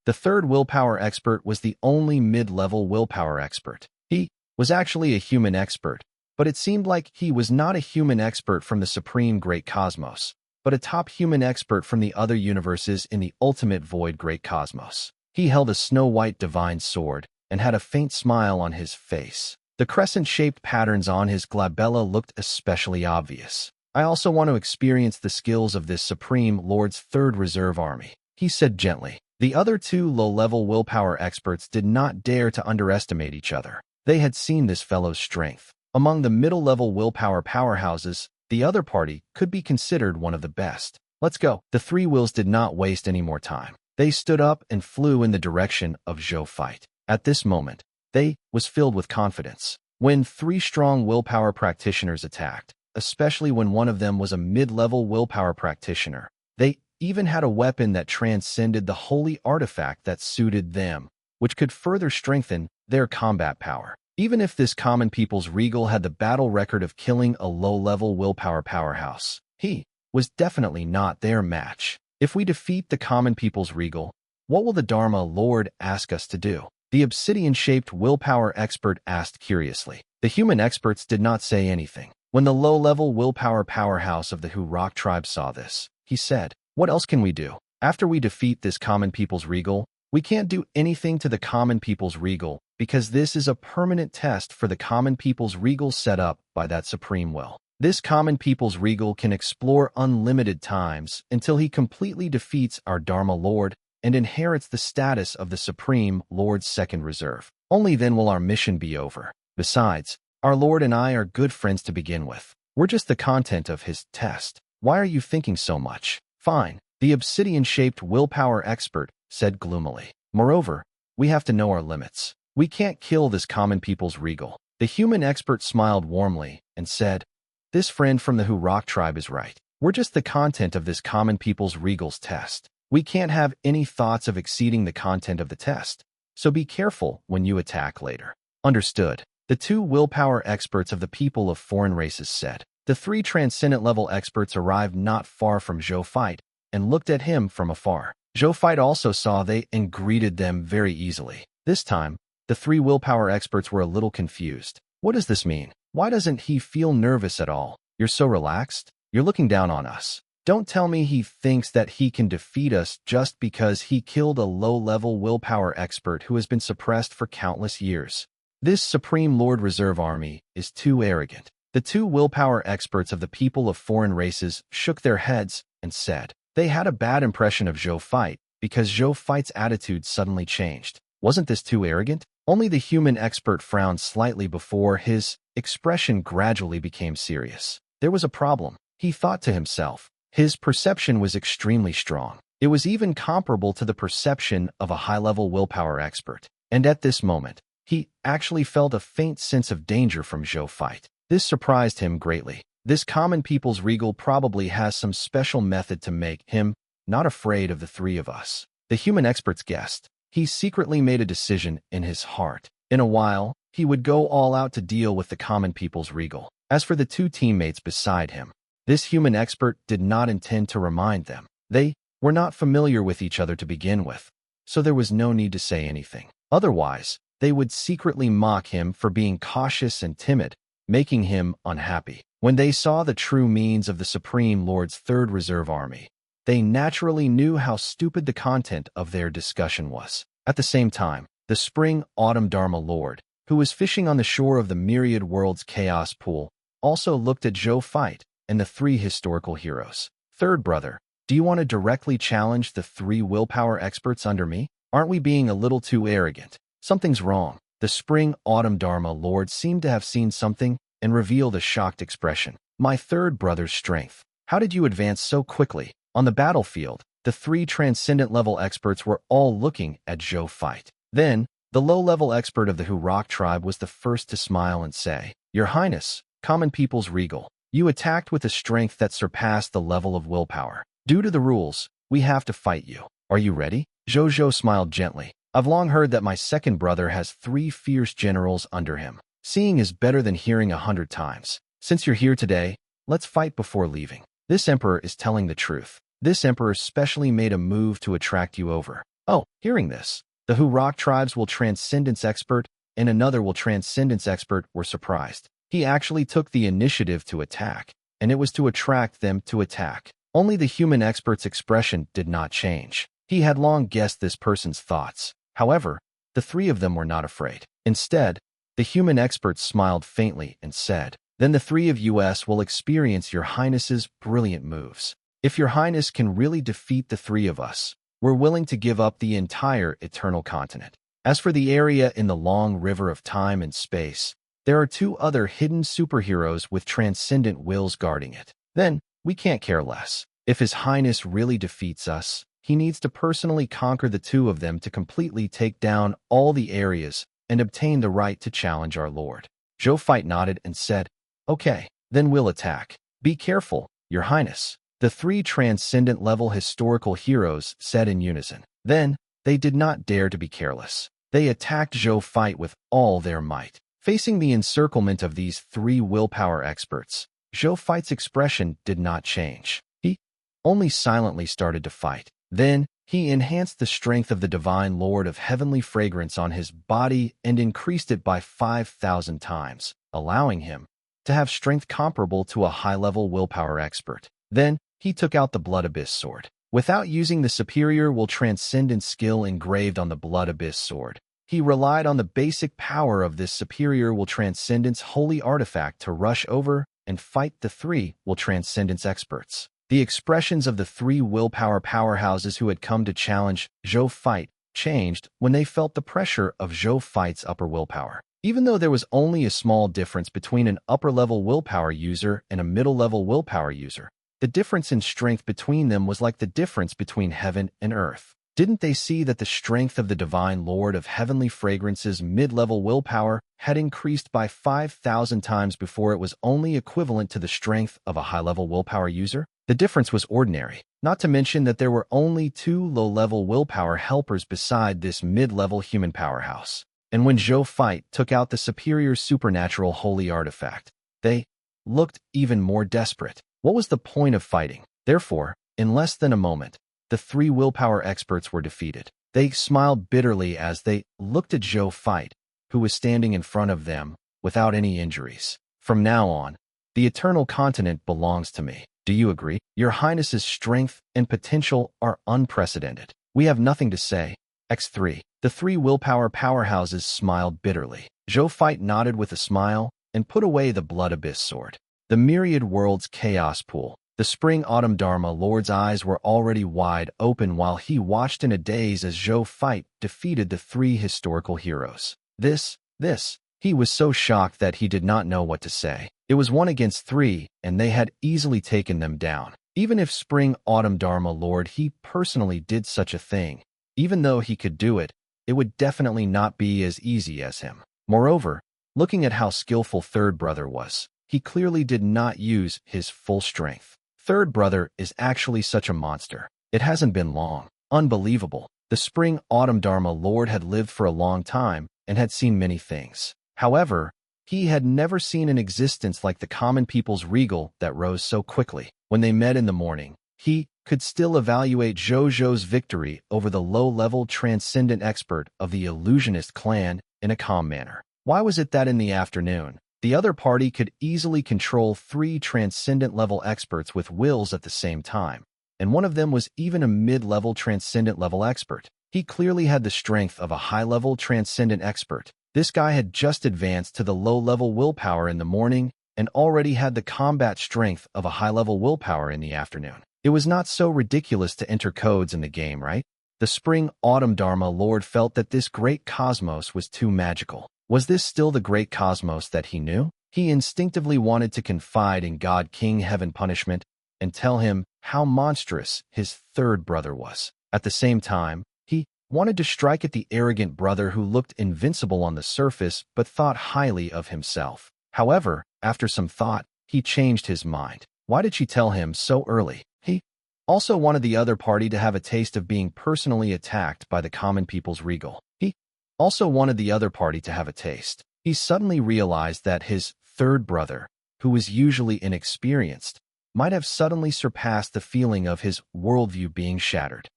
The third willpower expert was the only mid-level willpower expert. He was actually a human expert, but it seemed like he was not a human expert from the supreme great cosmos, but a top human expert from the other universes in the ultimate void great cosmos. He held a snow-white divine sword and had a faint smile on his face. The crescent-shaped patterns on his glabella looked especially obvious. I also want to experience the skills of this Supreme Lord's Third Reserve Army, he said gently. The other two low-level willpower experts did not dare to underestimate each other. They had seen this fellow's strength. Among the middle-level willpower powerhouses, the other party could be considered one of the best. Let's go. The three wills did not waste any more time. They stood up and flew in the direction of Zhou fight. At this moment, they was filled with confidence. When three strong willpower practitioners attacked, especially when one of them was a mid-level willpower practitioner, they even had a weapon that transcended the holy artifact that suited them, which could further strengthen their combat power. Even if this common people's regal had the battle record of killing a low-level willpower powerhouse, he was definitely not their match. If we defeat the common people's regal, what will the Dharma Lord ask us to do? The obsidian-shaped willpower expert asked curiously. The human experts did not say anything. When the low-level willpower powerhouse of the Hurok tribe saw this, he said, "What else can we do? After we defeat this common people's regal, we can't do anything to the common people's regal because this is a permanent test for the common people's regal set up by that supreme will. This common people's regal can explore unlimited times until he completely defeats our Dharma Lord and inherits the status of the Supreme Lord's second reserve. Only then will our mission be over. Besides, our Lord and I are good friends to begin with. We're just the content of his test. Why are you thinking so much?" "Fine," the obsidian-shaped willpower expert said gloomily. "Moreover, we have to know our limits. We can't kill this common people's regal." The human expert smiled warmly and said, "This friend from the Hurok tribe is right. We're just the content of this common people's regal's test. We can't have any thoughts of exceeding the content of the test, so be careful when you attack later." "Understood," the two willpower experts of the people of foreign races said. The three transcendent-level experts arrived not far from Zhou fight and looked at him from afar. Zhou fight also saw they and greeted them very easily. This time, the three willpower experts were a little confused. What does this mean? Why doesn't he feel nervous at all? You're so relaxed? You're looking down on us. Don't tell me he thinks that he can defeat us just because he killed a low-level willpower expert who has been suppressed for countless years. This Supreme Lord Reserve Army is too arrogant. The two willpower experts of the people of foreign races shook their heads and said they had a bad impression of Zhou fight because Zhou fight's attitude suddenly changed. Wasn't this too arrogant? Only the human expert frowned slightly before his expression gradually became serious. There was a problem, he thought to himself. His perception was extremely strong. It was even comparable to the perception of a high-level willpower expert. And at this moment, he actually felt a faint sense of danger from Zhou fight. This surprised him greatly. This common people's regal probably has some special method to make him not afraid of the three of us. The human experts guessed. He secretly made a decision in his heart. In a while, he would go all out to deal with the common people's regal. As for the two teammates beside him, this human expert did not intend to remind them. They were not familiar with each other to begin with, so there was no need to say anything. Otherwise, they would secretly mock him for being cautious and timid, making him unhappy. When they saw the true means of the Supreme Lord's Third Reserve Army, they naturally knew how stupid the content of their discussion was. At the same time, the Spring-Autumn Dharma Lord, who was fishing on the shore of the Myriad Worlds Chaos Pool, also looked at Zhou fight and the three historical heroes. "Third brother, do you want to directly challenge the three willpower experts under me? Aren't we being a little too arrogant? Something's wrong." The Spring-Autumn Dharma Lord seemed to have seen something and revealed a shocked expression. "My third brother's strength. How did you advance so quickly?" On the battlefield, the three transcendent-level experts were all looking at Zhou fight. Then, the low-level expert of the Hurok tribe was the first to smile and say, "Your Highness, common people's regal, you attacked with a strength that surpassed the level of willpower. Due to the rules, we have to fight you. Are you ready?" Zhou Zhou smiled gently. "I've long heard that my second brother has 3 fierce generals under him. Seeing is better than hearing 100 times. Since you're here today, let's fight before leaving. This emperor is telling the truth. This emperor specially made a move to attract you over. Oh, hearing this, the Hurok tribes will transcendence expert and another will transcendence expert were surprised. He actually took the initiative to attack, and it was to attract them to attack. Only the human expert's expression did not change. He had long guessed this person's thoughts. However, the three of them were not afraid. Instead, the human expert smiled faintly and said, "Then the three of us will experience your highness's brilliant moves. If your highness can really defeat the three of us, we're willing to give up the entire eternal continent. As for the area in the long river of time and space, there are two other hidden superheroes with transcendent wills guarding it. Then, we can't care less. If His Highness really defeats us, he needs to personally conquer the two of them to completely take down all the areas and obtain the right to challenge our Lord." Zhou Fight nodded and said, "Okay, then we'll attack. Be careful, Your Highness," the three transcendent-level historical heroes said in unison. Then, they did not dare to be careless. They attacked Zhou Fight with all their might. Facing the encirclement of these three willpower experts, Zhou Fight's expression did not change. He only silently started to fight. Then, he enhanced the strength of the Divine Lord of Heavenly Fragrance on his body and increased it by 5,000 times, allowing him to have strength comparable to a high-level willpower expert. Then, he took out the Blood Abyss sword. Without using the superior will transcendent skill engraved on the Blood Abyss sword, he relied on the basic power of this superior will transcendence holy artifact to rush over and fight the three will transcendence experts. The expressions of the three willpower powerhouses who had come to challenge Zhou Fight changed when they felt the pressure of Zhou Fight's upper willpower. Even though there was only a small difference between an upper-level willpower user and a middle-level willpower user, the difference in strength between them was like the difference between heaven and earth. Didn't they see that the strength of the Divine Lord of Heavenly Fragrance's mid-level willpower had increased by 5,000 times before it was only equivalent to the strength of a high-level willpower user? The difference was ordinary, not to mention that there were only two low-level willpower helpers beside this mid-level human powerhouse. And when Zhou Fight took out the superior supernatural holy artifact, they looked even more desperate. What was the point of fighting? Therefore, in less than a moment, the three willpower experts were defeated. They smiled bitterly as they looked at Zhou Fight, who was standing in front of them without any injuries. "From now on, the eternal continent belongs to me. Do you agree? Your Highness's strength and potential are unprecedented. We have nothing to say." X3. The three willpower powerhouses smiled bitterly. Zhou Fight nodded with a smile and put away the Blood Abyss sword. The myriad worlds chaos pool. The spring-autumn Dharma Lord's eyes were already wide open while he watched in a daze as Zhou Fight defeated the three historical heroes. He was so shocked that he did not know what to say. It was 1 against 3, and they had easily taken them down. Even if spring-autumn Dharma Lord he personally did such a thing, even though he could do it, it would definitely not be as easy as him. Moreover, looking at how skillful Third Brother was, he clearly did not use his full strength. Third Brother is actually such a monster. It hasn't been long. Unbelievable. The spring-autumn Dharma Lord had lived for a long time and had seen many things. However, he had never seen an existence like the common people's regal that rose so quickly. When they met in the morning, he could still evaluate Zhou Zhou's victory over the low-level transcendent expert of the illusionist clan in a calm manner. Why was it that in the afternoon, the other party could easily control 3 transcendent-level experts with wills at the same time, and one of them was even a mid-level transcendent-level expert? He clearly had the strength of a high-level transcendent expert. This guy had just advanced to the low-level willpower in the morning and already had the combat strength of a high-level willpower in the afternoon. It was not so ridiculous to enter codes in the game, right? The spring-autumn Dharma Lord felt that this great cosmos was too magical. Was this still the great cosmos that he knew? He instinctively wanted to confide in God King Heaven Punishment and tell him how monstrous his third brother was. At the same time, he wanted to strike at the arrogant brother who looked invincible on the surface but thought highly of himself. However, after some thought, he changed his mind. Why did she tell him so early? He also wanted the other party to have a taste of being personally attacked by the common people's regal. He also wanted the other party to have a taste. He suddenly realized that his third brother, who was usually inexperienced, might have suddenly surpassed the feeling of his worldview being shattered.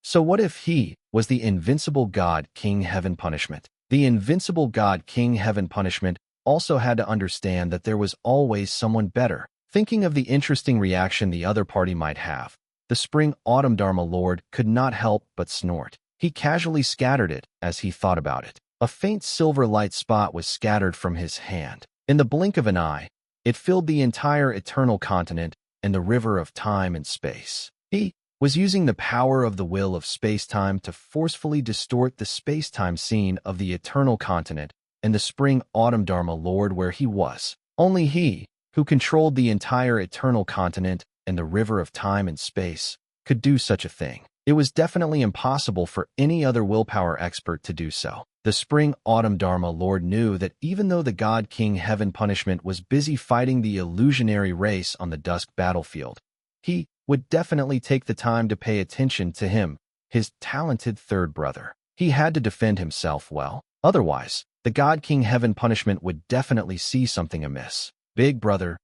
So what if he was the invincible god King Heaven Punishment? The invincible god King Heaven Punishment also had to understand that there was always someone better. Thinking of the interesting reaction the other party might have, the Spring Autumn Dharma Lord could not help but snort. He casually scattered it as he thought about it. A faint silver light spot was scattered from his hand. In the blink of an eye, it filled the entire eternal continent and the river of time and space. He was using the power of the will of space-time to forcefully distort the space-time scene of the eternal continent and the Spring-Autumn Dharma Lord where he was. Only he, who controlled the entire eternal continent and the river of time and space, could do such a thing. It was definitely impossible for any other willpower expert to do so. The Spring-Autumn Dharma Lord knew that even though the God King Heaven Punishment was busy fighting the illusionary race on the dusk battlefield, he would definitely take the time to pay attention to him, his talented third brother. He had to defend himself well. Otherwise, the God King Heaven Punishment would definitely see something amiss. Big brother,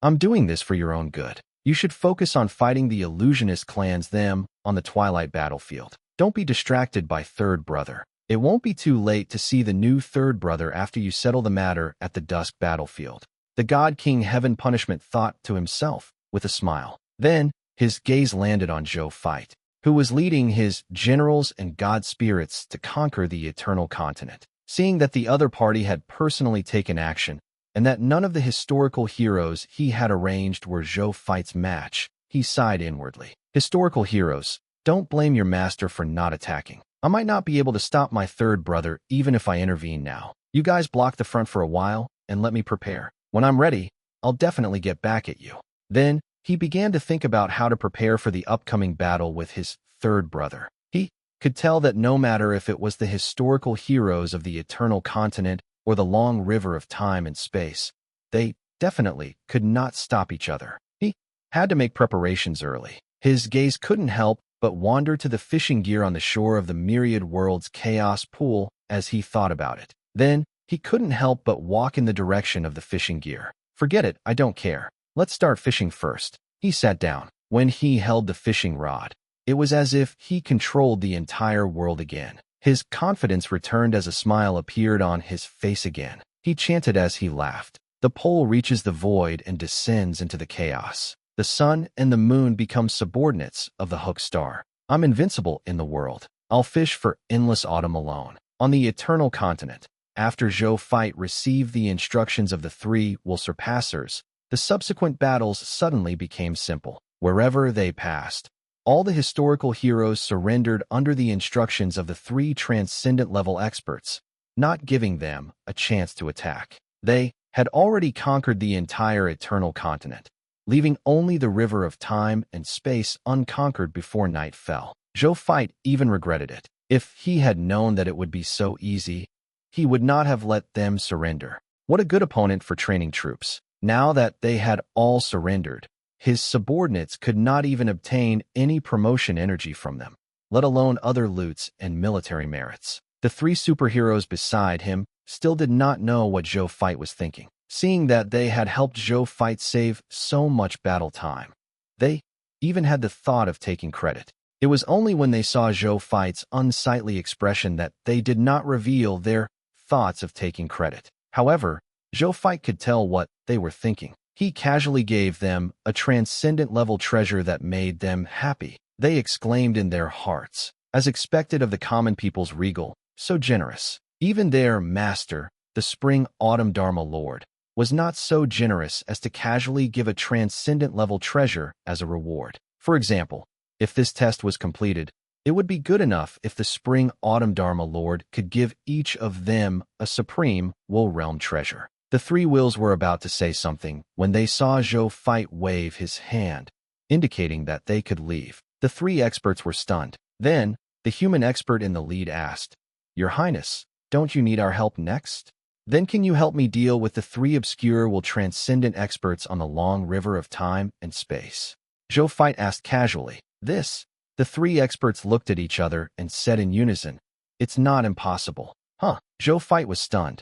I'm doing this for your own good. You should focus on fighting the illusionist clans them on the twilight battlefield. Don't be distracted by third brother. It won't be too late to see the new third brother after you settle the matter at the dusk battlefield. The God King Heaven Punishment thought to himself with a smile. Then, his gaze landed on Zhou Fight, who was leading his generals and god spirits to conquer the eternal continent. Seeing that the other party had personally taken action, and that none of the historical heroes he had arranged were Zhou Fight's match, he sighed inwardly. Historical heroes, don't blame your master for not attacking. I might not be able to stop my third brother even if I intervene now. You guys block the front for a while and let me prepare. When I'm ready, I'll definitely get back at you. Then, he began to think about how to prepare for the upcoming battle with his third brother. He could tell that no matter if it was the historical heroes of the eternal continent or the long river of time and space, they definitely could not stop each other. He had to make preparations early. His gaze couldn't help but wander to the fishing gear on the shore of the myriad worlds chaos pool as he thought about it. Then, he couldn't help but walk in the direction of the fishing gear. Forget it, I don't care. Let's start fishing first. He sat down. When he held the fishing rod, it was as if he controlled the entire world again. His confidence returned as a smile appeared on his face again. He chanted as he laughed. The pole reaches the void and descends into the chaos. The sun and the moon become subordinates of the hook star. I'm invincible in the world. I'll fish for endless autumn alone. On the eternal continent, after Zhou Fight received the instructions of the three will surpassers, the subsequent battles suddenly became simple. Wherever they passed, all the historical heroes surrendered under the instructions of the three transcendent-level experts, not giving them a chance to attack. They had already conquered the entire eternal continent, leaving only the river of time and space unconquered before night fell. Zhou Fight even regretted it. If he had known that it would be so easy, he would not have let them surrender. What a good opponent for training troops. Now that they had all surrendered, his subordinates could not even obtain any promotion energy from them, let alone other loots and military merits. The three superheroes beside him still did not know what Zhou Fight was thinking. Seeing that they had helped Zhou Fight save so much battle time, they even had the thought of taking credit. It was only when they saw Zhou Fight's unsightly expression that they did not reveal their thoughts of taking credit. However, Zhou Fight could tell what they were thinking. He casually gave them a transcendent-level treasure that made them happy. They exclaimed in their hearts, as expected of the common people's regal, so generous. Even their master, the Spring-Autumn Dharma Lord, was not so generous as to casually give a transcendent-level treasure as a reward. For example, if this test was completed, it would be good enough if the Spring-Autumn Dharma Lord could give each of them a supreme Will Realm treasure. The three wills were about to say something when they saw Zhou Fight wave his hand, indicating that they could leave. The three experts were stunned. Then, the human expert in the lead asked, "Your Highness, don't you need our help next? Then can you help me deal with the three obscure will transcendent experts on the long river of time and space?" Zhou Fight asked casually. The three experts looked at each other and said in unison, "It's not impossible." Huh? Zhou Fight was stunned.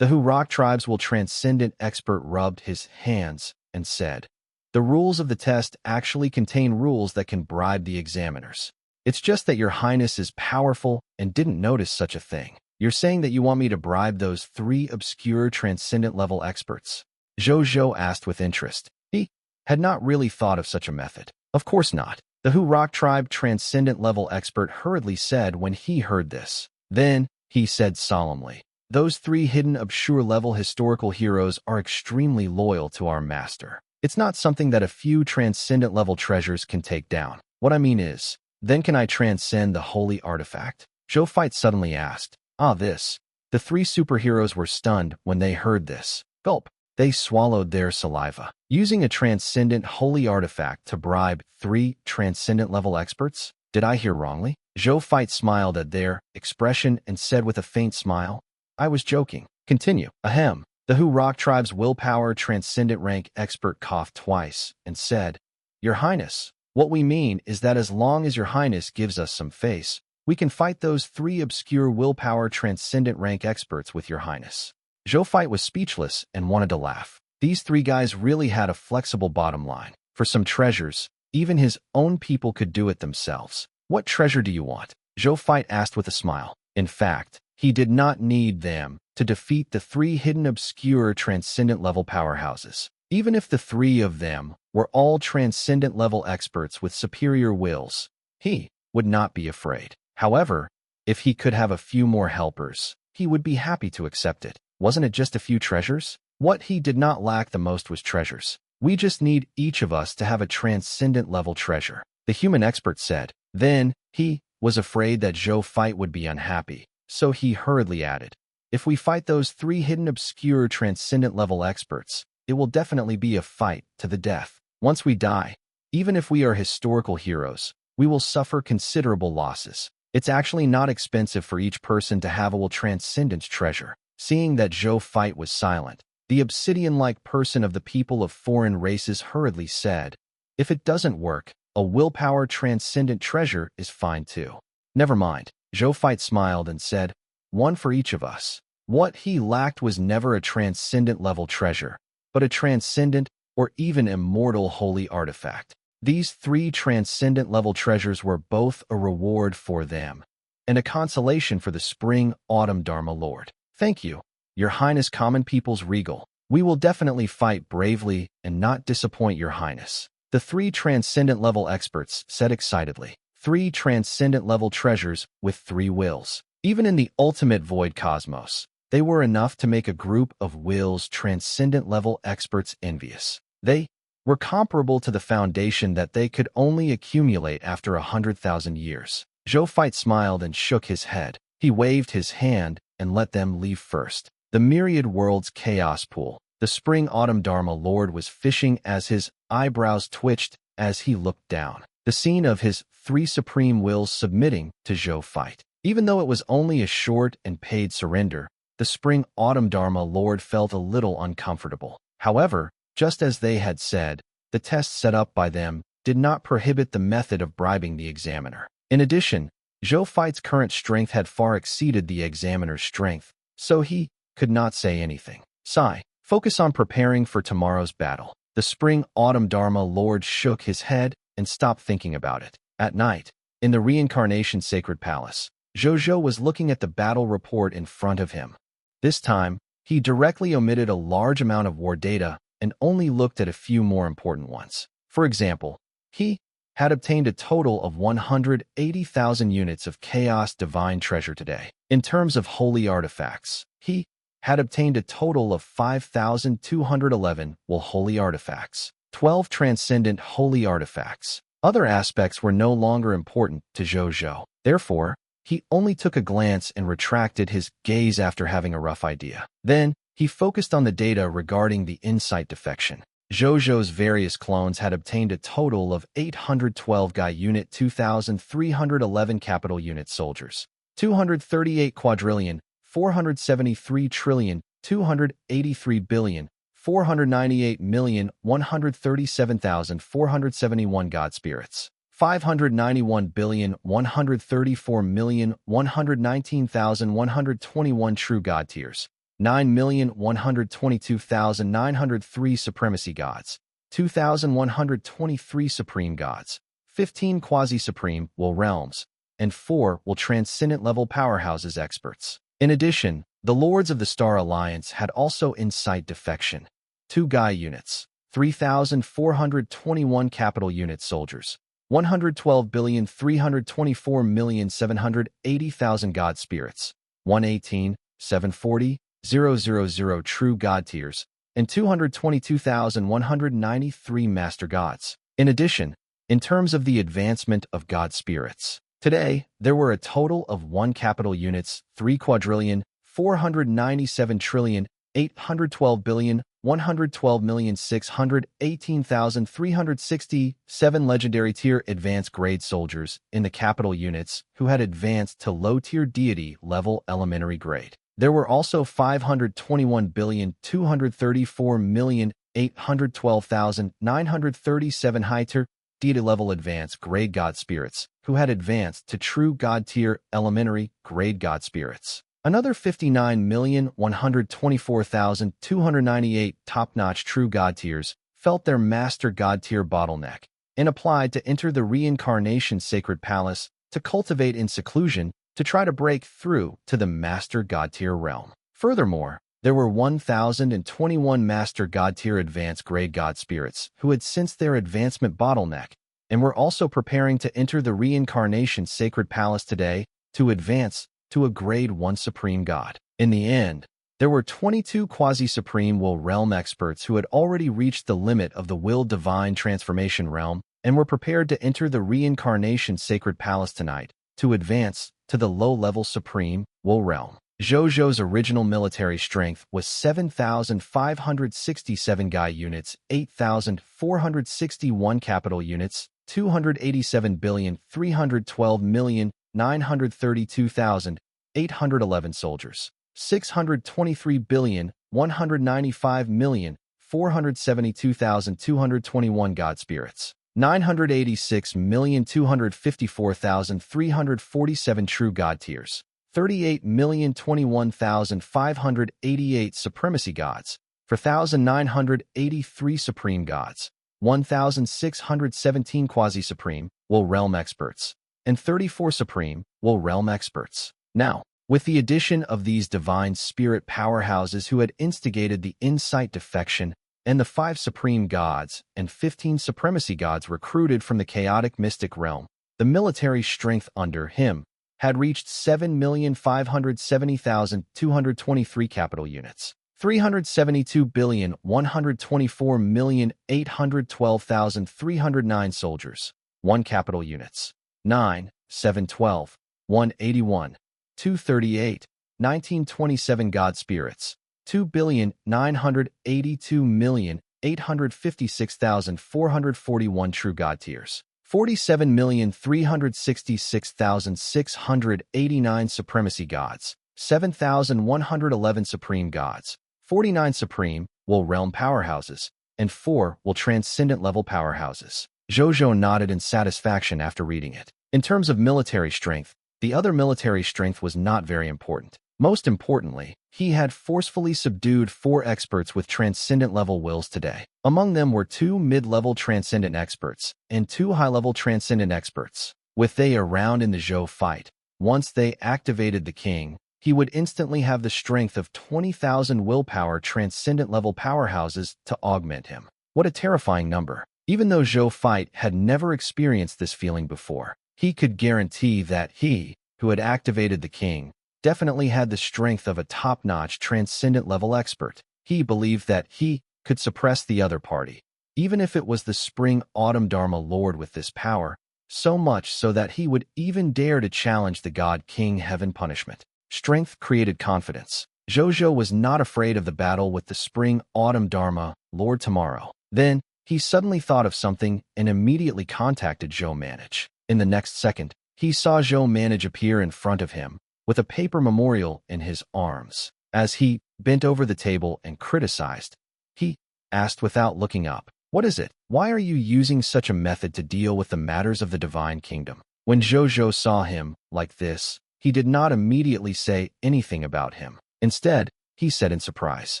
The Hurok tribes will transcendent expert rubbed his hands and said, "The rules of the test actually contain rules that can bribe the examiners. It's just that your highness is powerful and didn't notice such a thing. You're saying that you want me to bribe those 3 obscure transcendent-level experts? Zhou Zhou asked with interest. He had not really thought of such a method. Of course not. The Hu Rock Tribe transcendent-level expert hurriedly said when he heard this. Then, he said solemnly, those 3 hidden obscure-level historical heroes are extremely loyal to our master. It's not something that a few transcendent-level treasures can take down. What I mean is, then can I transcend the holy artifact? Zhou Fight suddenly asked. This. The 3 superheroes were stunned when they heard this. Gulp. They swallowed their saliva. Using a transcendent holy artifact to bribe 3 transcendent-level experts? Did I hear wrongly? Zhou Fight smiled at their expression and said with a faint smile, I was joking. Continue. Ahem. The Hu Rock Tribe's willpower transcendent rank expert coughed twice and said, Your Highness, what we mean is that as long as Your Highness gives us some face, we can fight those 3 obscure willpower transcendent rank experts with Your Highness. Zhou Fight was speechless and wanted to laugh. These 3 guys really had a flexible bottom line. For some treasures, even his own people could do it themselves. What treasure do you want? Zhou Fight asked with a smile. In fact, he did not need them to defeat the 3 hidden obscure transcendent-level powerhouses. Even if the 3 of them were all transcendent-level experts with superior wills, he would not be afraid. However, if he could have a few more helpers, he would be happy to accept it. Wasn't it just a few treasures? What he did not lack the most was treasures. We just need each of us to have a transcendent-level treasure, the human expert said. Then, he was afraid that Zhou Fight would be unhappy, so he hurriedly added, If we fight those 3 hidden obscure transcendent-level experts, it will definitely be a fight to the death. Once we die, even if we are historical heroes, we will suffer considerable losses. It's actually not expensive for each person to have a transcendent treasure. Seeing that Zhou Fight was silent, the obsidian-like person of the people of foreign races hurriedly said, If it doesn't work, a willpower transcendent treasure is fine too. Never mind. Zhou Fight smiled and said, One for each of us. What he lacked was never a transcendent-level treasure, but a transcendent or even immortal holy artifact. These 3 transcendent-level treasures were both a reward for them and a consolation for the Spring-Autumn Dharma Lord. Thank you, Your Highness Common People's Regal. We will definitely fight bravely and not disappoint Your Highness. The 3 transcendent-level experts said excitedly. 3 transcendent-level treasures with 3 wills. Even in the ultimate void cosmos, they were enough to make a group of wills transcendent-level experts envious. They were comparable to the foundation that they could only accumulate after 100,000 years. Zhou Fight smiled and shook his head. He waved his hand and let them leave first. The myriad worlds chaos pool. The Spring-Autumn Dharma Lord was fishing as his eyebrows twitched as he looked down. The scene of his 3 supreme wills submitting to Zhou Fight. Even though it was only a short and paid surrender, the Spring-Autumn Dharma Lord felt a little uncomfortable. However, just as they had said, the test set up by them did not prohibit the method of bribing the examiner. In addition, Zhou Fight's current strength had far exceeded the examiner's strength, so he could not say anything. Sigh. Focus on preparing for tomorrow's battle. The Spring-Autumn Dharma Lord shook his head and stopped thinking about it. At night, in the Reincarnation Sacred Palace, Zhou Zhou was looking at the battle report in front of him. This time, he directly omitted a large amount of war data and only looked at a few more important ones. For example, he had obtained a total of 180,000 units of Chaos Divine Treasure today. In terms of holy artifacts, he had obtained a total of 5,211 holy artifacts, 12 transcendent holy artifacts. Other aspects were no longer important to Zhou Zhou. Therefore, he only took a glance and retracted his gaze after having a rough idea. Then, he focused on the data regarding the insight defection. Zhou Zhou's various clones had obtained a total of 812 Guy Unit 2,311 Capital Unit soldiers, 238 quadrillion, 473 trillion, 283 billion, 498,137,471 God spirits, 591,134,119,121 true God tiers, 9,122,903 supremacy gods, 2,123 supreme gods, 15 quasi-supreme will realms, and 4 will transcendent-level powerhouses experts. In addition, the Lords of the Star Alliance had also insight defection. 2 Guy units, 3,421 capital unit soldiers, 112,324,780,000 god spirits, 118,740,000 true god tiers, and 222,193 master gods. In addition, in terms of the advancement of god spirits, today there were a total of 1 capital units, 3 quadrillion, 497 trillion, 812 billion, 112,618,367 legendary tier advanced grade soldiers in the capital units who had advanced to low tier deity level elementary grade. There were also 521,234,812,937 high tier deity level advanced grade god spirits who had advanced to true god tier elementary grade god spirits. Another 59,124,298 top-notch true god tiers felt their master god tier bottleneck and applied to enter the reincarnation sacred palace to cultivate in seclusion to try to break through to the master god tier realm. Furthermore, there were 1,021 master god tier advanced grade god spirits who had sensed their advancement bottleneck and were also preparing to enter the reincarnation sacred palace today to advance to a grade 1 supreme god. In the end, there were 22 quasi-supreme will realm experts who had already reached the limit of the will divine transformation realm and were prepared to enter the reincarnation sacred palace tonight to advance to the low-level supreme will realm. Zhou Zhou's original military strength was 7,567 Guy units, 8,461 capital units, 287,312,932,811 soldiers, 623,195,472,221 god spirits, 986,254,347 true god tiers, 38,021,588 supremacy gods, 4,983 supreme gods, 1,617 quasi-supreme will realm experts, and 34 supreme will realm experts. Now, with the addition of these divine spirit powerhouses who had instigated the insight defection and the 5 supreme gods and 15 supremacy gods recruited from the chaotic mystic realm, the military strength under him had reached 7,570,223 capital units, 372,124,812,309 soldiers, 1 capital units, 9, 712, 181, 238, 1927 god spirits, 2,982,856,441 true god tiers, 47,366,689 supremacy gods, 7,111 supreme gods, 49 supreme will realm powerhouses, and 4 will transcendent level powerhouses. Zhou Zhou nodded in satisfaction after reading it. In terms of military strength, the other military strength was not very important. Most importantly, he had forcefully subdued 4 experts with transcendent-level wills today. Among them were 2 mid-level transcendent experts and 2 high-level transcendent experts. With they around in the Zhou fight, once they activated the king, he would instantly have the strength of 20,000 willpower transcendent-level powerhouses to augment him. What a terrifying number. Even though Zhou fight had never experienced this feeling before, he could guarantee that he, who had activated the king, definitely had the strength of a top-notch transcendent-level expert. He believed that he could suppress the other party, even if it was the Spring-Autumn Dharma Lord with this power, so much so that he would even dare to challenge the God King Heaven punishment. Strength created confidence. Zhou Zhou was not afraid of the battle with the Spring-Autumn Dharma Lord tomorrow. Then, he suddenly thought of something and immediately contacted Zhou Manage. In the next second, he saw Zhou Manage appear in front of him, with a paper memorial in his arms. As he bent over the table and criticized, he asked without looking up, "What is it? Why are you using such a method to deal with the matters of the divine kingdom?" When Zhou Zhou saw him like this, he did not immediately say anything about him. Instead, he said in surprise,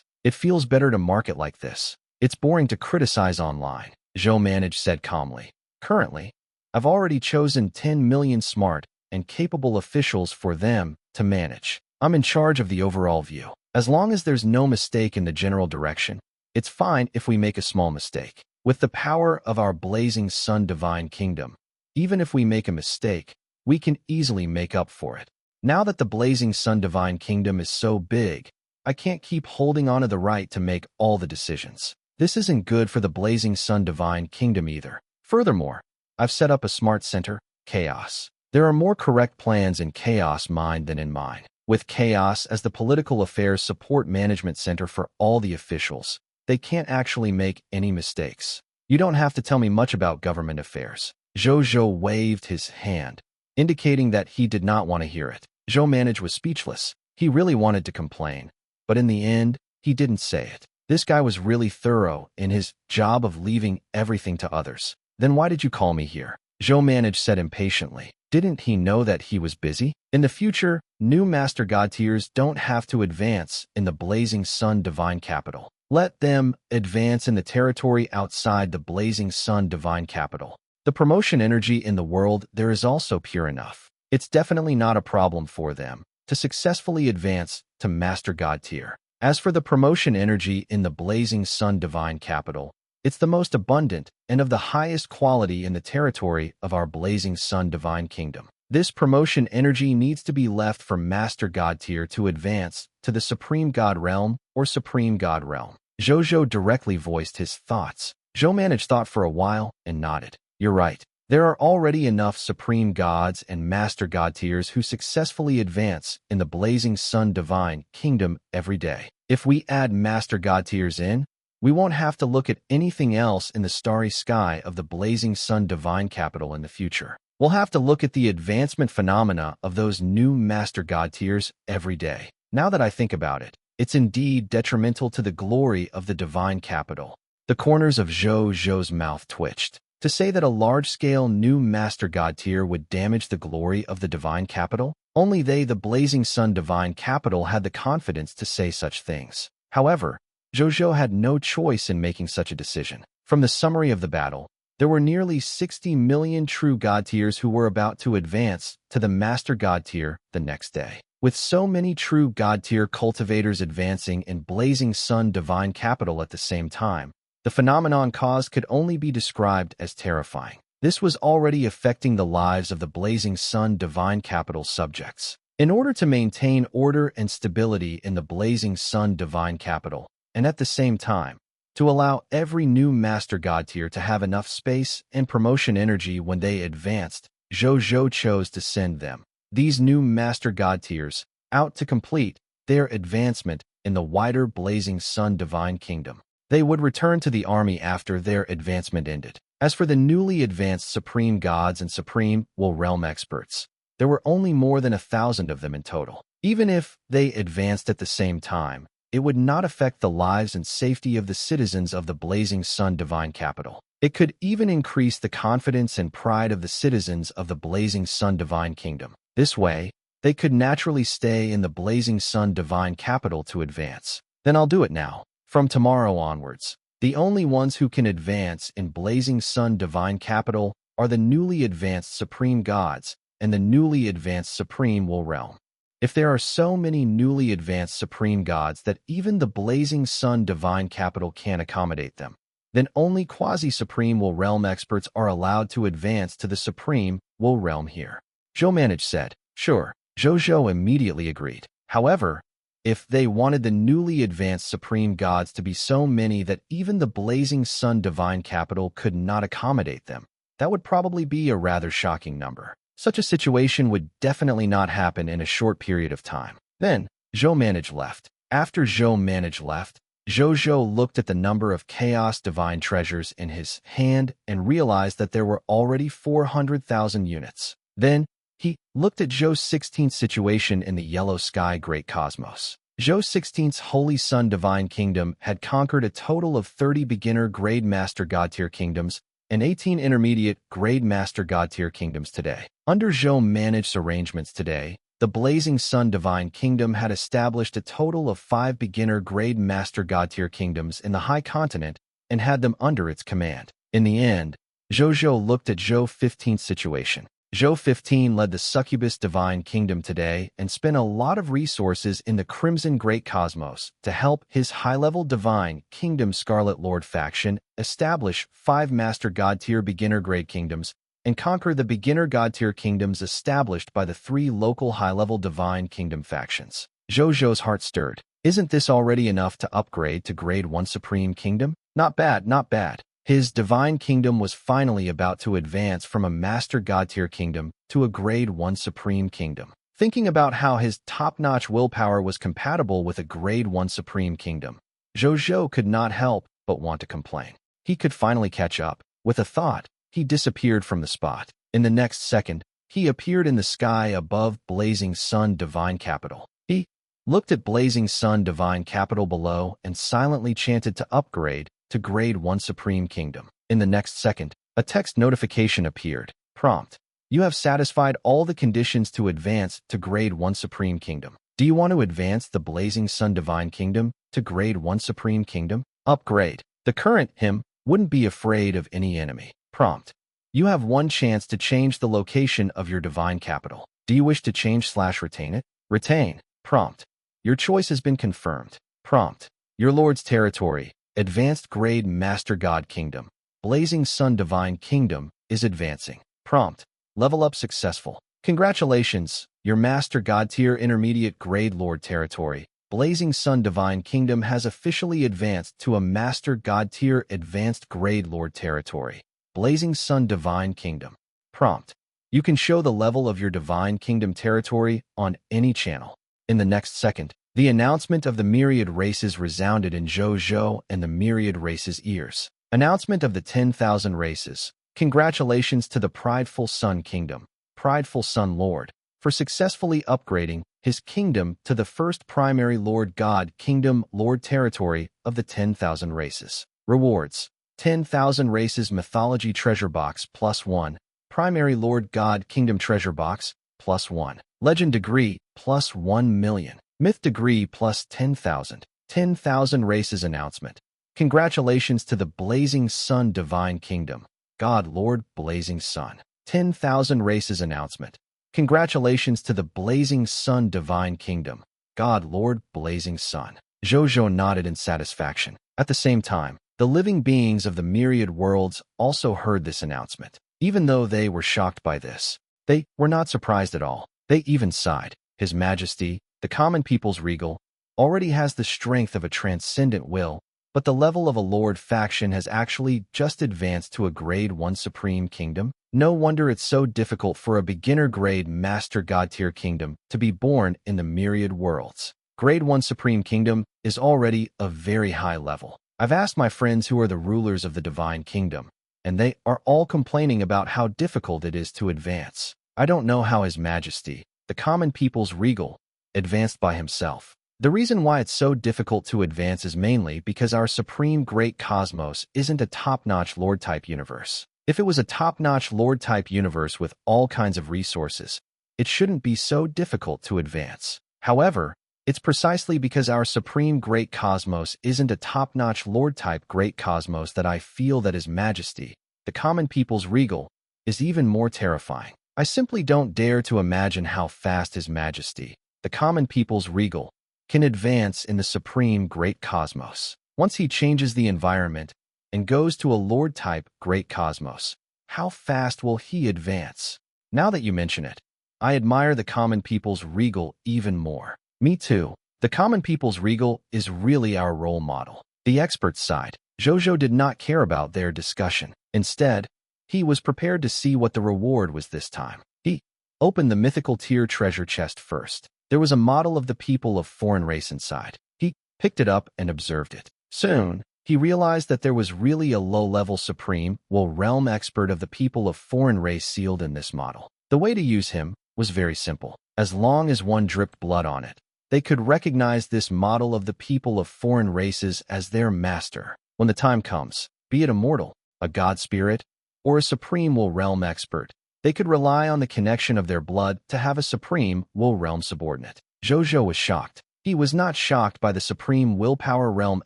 "It feels better to market like this. It's boring to criticize online," Zhou Manage said calmly. "Currently, I've already chosen 10 million smart and capable officials for them to manage. I'm in charge of the overall view. As long as there's no mistake in the general direction, it's fine if we make a small mistake. With the power of our blazing sun divine kingdom, even if we make a mistake, we can easily make up for it. Now that the blazing sun divine kingdom is so big, I can't keep holding on to the right to make all the decisions. This isn't good for the blazing sun divine kingdom either. Furthermore, I've set up a smart center, chaos. There are more correct plans in chaos mind than in mine. With chaos as the political affairs support management center for all the officials, they can't actually make any mistakes. You don't have to tell me much about government affairs. Zhou Zhou waved his hand, indicating that he did not want to hear it. Zhou Manage was speechless. He really wanted to complain, but in the end, he didn't say it. This guy was really thorough in his job of leaving everything to others. Then why did you call me here? Zhou Manage said impatiently. Didn't he know that he was busy? In the future, new Master God tiers don't have to advance in the blazing sun divine capital. Let them advance in the territory outside the blazing sun divine capital. The promotion energy in the world there is also pure enough. It's definitely not a problem for them to successfully advance to Master God tier. As for the promotion energy in the blazing sun divine capital, it's the most abundant and of the highest quality in the territory of our blazing sun divine kingdom. This promotion energy needs to be left for Master God tier to advance to the Supreme God realm or Supreme God realm. Zhou Zhou directly voiced his thoughts. Zhou Manage thought for a while and nodded. You're right. There are already enough Supreme Gods and Master God tiers who successfully advance in the blazing sun divine kingdom every day. If we add Master God tiers in, we won't have to look at anything else in the starry sky of the blazing sun divine capital in the future. We'll have to look at the advancement phenomena of those new Master God tiers every day. Now that I think about it, it's indeed detrimental to the glory of the divine capital. The corners of Zhou Zhou's mouth twitched. To say that a large-scale new Master God tier would damage the glory of the divine capital? Only they, the blazing sun divine capital, had the confidence to say such things. However, Zhou Zhou had no choice in making such a decision. From the summary of the battle, there were nearly 60 million true God tiers who were about to advance to the Master God tier the next day. With so many true God tier cultivators advancing in blazing sun divine capital at the same time, the phenomenon caused could only be described as terrifying. This was already affecting the lives of the blazing sun divine capital subjects. In order to maintain order and stability in the blazing sun divine capital, and at the same time, to allow every new Master God tier to have enough space and promotion energy when they advanced, Zhou Zhou chose to send them, these new Master God tiers, out to complete their advancement in the wider blazing sun divine kingdom. They would return to the army after their advancement ended. As for the newly advanced Supreme Gods and Supreme Will Realm experts, there were only more than 1,000 of them in total. Even if they advanced at the same time, it would not affect the lives and safety of the citizens of the blazing sun divine capital. It could even increase the confidence and pride of the citizens of the blazing sun divine kingdom. This way, they could naturally stay in the blazing sun divine capital to advance. Then I'll do it now. From tomorrow onwards, the only ones who can advance in blazing sun divine capital are the newly advanced Supreme Gods and the newly advanced Supreme Will Realm. If there are so many newly advanced Supreme Gods that even the blazing sun divine capital can't accommodate them, then only quasi-Supreme Will Realm experts are allowed to advance to the Supreme Will Realm here. Zhou Manage said. Sure. Zhou Zhou immediately agreed. However, if they wanted the newly advanced Supreme Gods to be so many that even the blazing sun divine capital could not accommodate them, that would probably be a rather shocking number. Such a situation would definitely not happen in a short period of time. Then, Zhou Manage left. After Zhou Manage left, Zhou Zhou looked at the number of chaos divine treasures in his hand and realized that there were already 400,000 units. Then, he looked at Zhou 16's situation in the yellow sky great cosmos. Zhou 16's Holy Sun Divine Kingdom had conquered a total of 30 beginner grade Master God tier kingdoms and 18 intermediate grade Master God tier kingdoms today. Under Zhou Manage's arrangements today, the Blazing Sun Divine Kingdom had established a total of 5 beginner grade Master God tier kingdoms in the High Continent and had them under its command. In the end, Zhou Zhou looked at Zhou 15's situation. Zhou 15 led the succubus divine kingdom today and spent a lot of resources in the Crimson Great Cosmos to help his high-level divine kingdom Scarlet Lord faction establish 5 master god-tier beginner-grade kingdoms and conquer the beginner god-tier kingdoms established by the 3 local high-level divine kingdom factions. Zhou Zhou's heart stirred. Isn't this already enough to upgrade to Grade 1 Supreme Kingdom? Not bad, not bad. His divine kingdom was finally about to advance from a master god-tier kingdom to a Grade 1 Supreme Kingdom. Thinking about how his top-notch willpower was compatible with a Grade 1 Supreme Kingdom, Zhou Zhou could not help but want to complain. He could finally catch up. With a thought, he disappeared from the spot. In the next second, he appeared in the sky above Blazing Sun Divine Capital. He looked at Blazing Sun Divine Capital below and silently chanted to upgrade to Grade 1 Supreme Kingdom. In the next second, a text notification appeared. Prompt: you have satisfied all the conditions to advance to Grade 1 Supreme Kingdom. Do you want to advance the Blazing Sun Divine Kingdom to Grade 1 Supreme Kingdom? Upgrade. The current him wouldn't be afraid of any enemy. Prompt: you have one chance to change the location of your divine capital. Do you wish to change/retain it? Retain. Prompt: your choice has been confirmed. Prompt: your lord's territory, Advanced Grade Master God Kingdom, Blazing Sun Divine Kingdom, is advancing. Prompt: level up successful. Congratulations, your Master God Tier Intermediate Grade Lord territory, Blazing Sun Divine Kingdom has officially advanced to a Master God Tier Advanced Grade Lord territory, Blazing Sun Divine Kingdom. Prompt: you can show the level of your Divine Kingdom territory on any channel. In the next second, the announcement of the myriad races resounded in Zhou Zhou and the myriad races' ears. Announcement of the 10,000 races. Congratulations to the Prideful Sun Kingdom, Prideful Sun Lord, for successfully upgrading his kingdom to the first primary Lord God Kingdom Lord territory of the 10,000 races. Rewards: 10,000 races Mythology Treasure Box +1, Primary Lord God Kingdom Treasure Box +1, Legend Degree +1,000,000. Myth Degree plus 10,000. 10,000 races announcement. Congratulations to the Blazing Sun Divine Kingdom, God Lord Blazing Sun. 10,000 races announcement. Congratulations to the Blazing Sun Divine Kingdom, God Lord Blazing Sun. Zhou Zhou nodded in satisfaction. At the same time, the living beings of the myriad worlds also heard this announcement. Even though they were shocked by this, they were not surprised at all. They even sighed. His Majesty, the common people's regal, already has the strength of a transcendent will, but the level of a lord faction has actually just advanced to a Grade 1 Supreme Kingdom. No wonder it's so difficult for a beginner-grade Master God-tier kingdom to be born in the myriad worlds. Grade 1 Supreme Kingdom is already a very high level. I've asked my friends who are the rulers of the Divine Kingdom, and they are all complaining about how difficult it is to advance. I don't know how His Majesty, the common people's regal, advanced by himself. The reason why it's so difficult to advance is mainly because our Supreme Great Cosmos isn't a top-notch Lord-type universe. If it was a top-notch Lord-type universe with all kinds of resources, it shouldn't be so difficult to advance. However, it's precisely because our Supreme Great Cosmos isn't a top-notch Lord-type Great Cosmos that I feel that His Majesty, the common people's regal, is even more terrifying. I simply don't dare to imagine how fast His Majesty, the common people's regal, can advance in the Supreme Great Cosmos. Once he changes the environment and goes to a Lord-type Great Cosmos, how fast will he advance? Now that you mention it, I admire the common people's regal even more. Me too. The common people's regal is really our role model. The experts side. Zhou Zhou did not care about their discussion. Instead, he was prepared to see what the reward was this time. He opened the mythical tier treasure chest first. There was a model of the people of foreign race inside. He picked it up and observed it. Soon, he realized that there was really a low-level supreme, realm expert of the people of foreign race sealed in this model. The way to use him was very simple. As long as one dripped blood on it, they could recognize this model of the people of foreign races as their master. When the time comes, be it a mortal, a god spirit, or a supreme realm expert, they could rely on the connection of their blood to have a supreme realm subordinate. Zhou Zhou was shocked. He was not shocked by the supreme willpower realm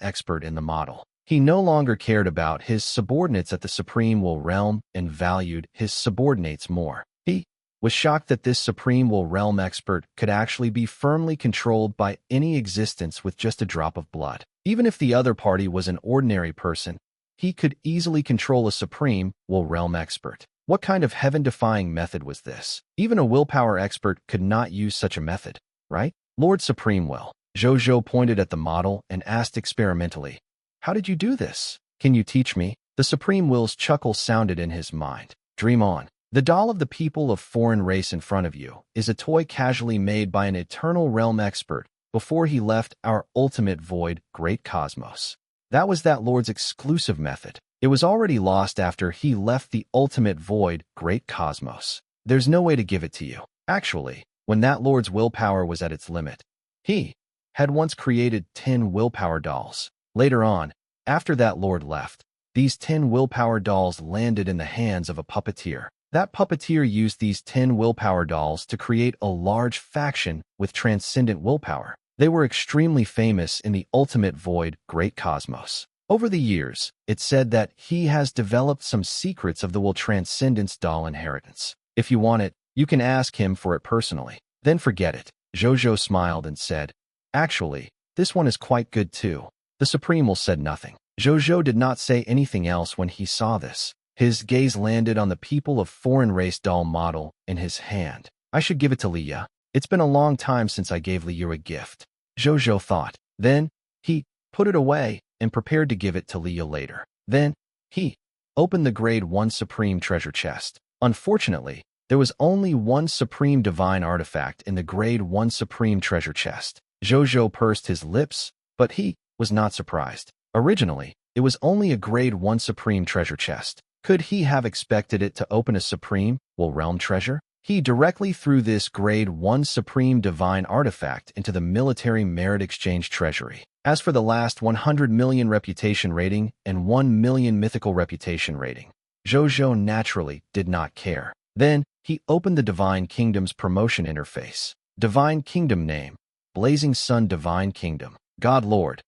expert in the model. He no longer cared about his subordinates at the Supreme Will Realm and valued his subordinates more. He was shocked that this Supreme Will Realm expert could actually be firmly controlled by any existence with just a drop of blood. Even if the other party was an ordinary person, he could easily control a Supreme Will Realm expert. What kind of heaven-defying method was this? Even a willpower expert could not use such a method, right? Lord Supreme Will. Zhou Zhou pointed at the model and asked experimentally, "How did you do this? Can you teach me?" The Supreme Will's chuckle sounded in his mind. Dream on. The doll of the people of foreign race in front of you is a toy casually made by an eternal realm expert before he left our ultimate void, great cosmos. That was that Lord's exclusive method. It was already lost after he left the ultimate void, great cosmos. There's no way to give it to you. Actually, when that Lord's willpower was at its limit, he had once created 10 willpower dolls. Later on, after that Lord left, these 10 willpower dolls landed in the hands of a puppeteer. That puppeteer used these 10 willpower dolls to create a large faction with transcendent willpower. They were extremely famous in the ultimate void, great cosmos. Over the years, it's said that he has developed some secrets of the will transcendence doll inheritance. If you want it, you can ask him for it personally. Then forget it. Zhou Zhou smiled and said, "Actually, this one is quite good too." The Supreme Will said nothing. Zhou Zhou did not say anything else when he saw this. His gaze landed on the people of foreign race doll model in his hand. I should give it to Liya. It's been a long time since I gave Liya a gift. Zhou Zhou thought. Then, he put it away and prepared to give it to Liya later. Then, he opened the Grade 1 Supreme Treasure Chest. Unfortunately, there was only one Supreme Divine Artifact in the Grade 1 Supreme Treasure Chest. Zhou Zhou pursed his lips, but he was not surprised. Originally, it was only a Grade 1 Supreme Treasure Chest. Could he have expected it to open a Supreme Will Realm treasure? He directly threw this Grade 1 Supreme Divine Artifact into the Military Merit Exchange Treasury. As for the last 100 million reputation rating and 1 million mythical reputation rating, Zhou Zhou naturally did not care. Then, he opened the Divine Kingdom's promotion interface. Divine Kingdom name, Blazing Sun Divine Kingdom. God Lord,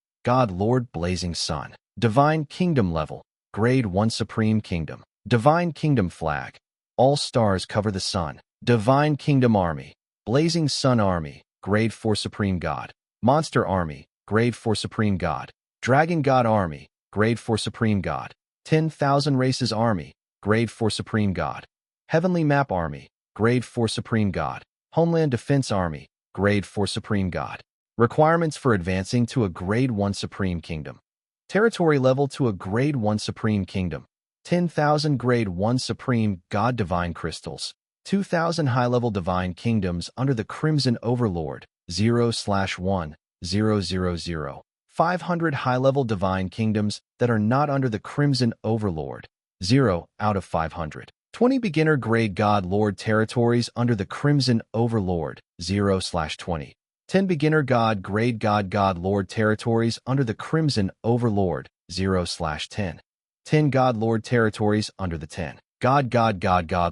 Blazing Sun. Divine Kingdom level, Grade 1 Supreme Kingdom. Divine Kingdom flag, all stars cover the sun. Divine Kingdom Army, Blazing Sun Army, Grade 4 Supreme God. Monster Army, Grade 4 Supreme God. Dragon God Army, Grade 4 Supreme God. 10,000 Races Army, Grade 4 Supreme God. Heavenly Map Army, Grade 4 Supreme God. Homeland Defense Army, Grade 4 Supreme God. Requirements for advancing to a Grade 1 Supreme Kingdom. Territory level to a Grade 1 Supreme Kingdom. 10,000 Grade 1 Supreme God Divine Crystals. 2,000 high-level Divine Kingdoms under the Crimson Overlord, 0/1000. 500 high-level Divine Kingdoms that are not under the Crimson Overlord, 0 out of 500. 20 beginner grade God Lord territories under the Crimson Overlord, 0/20. 10 beginner grade God Lord territories under the Crimson Overlord, 0/10. 10 God Lord territories under the 10 God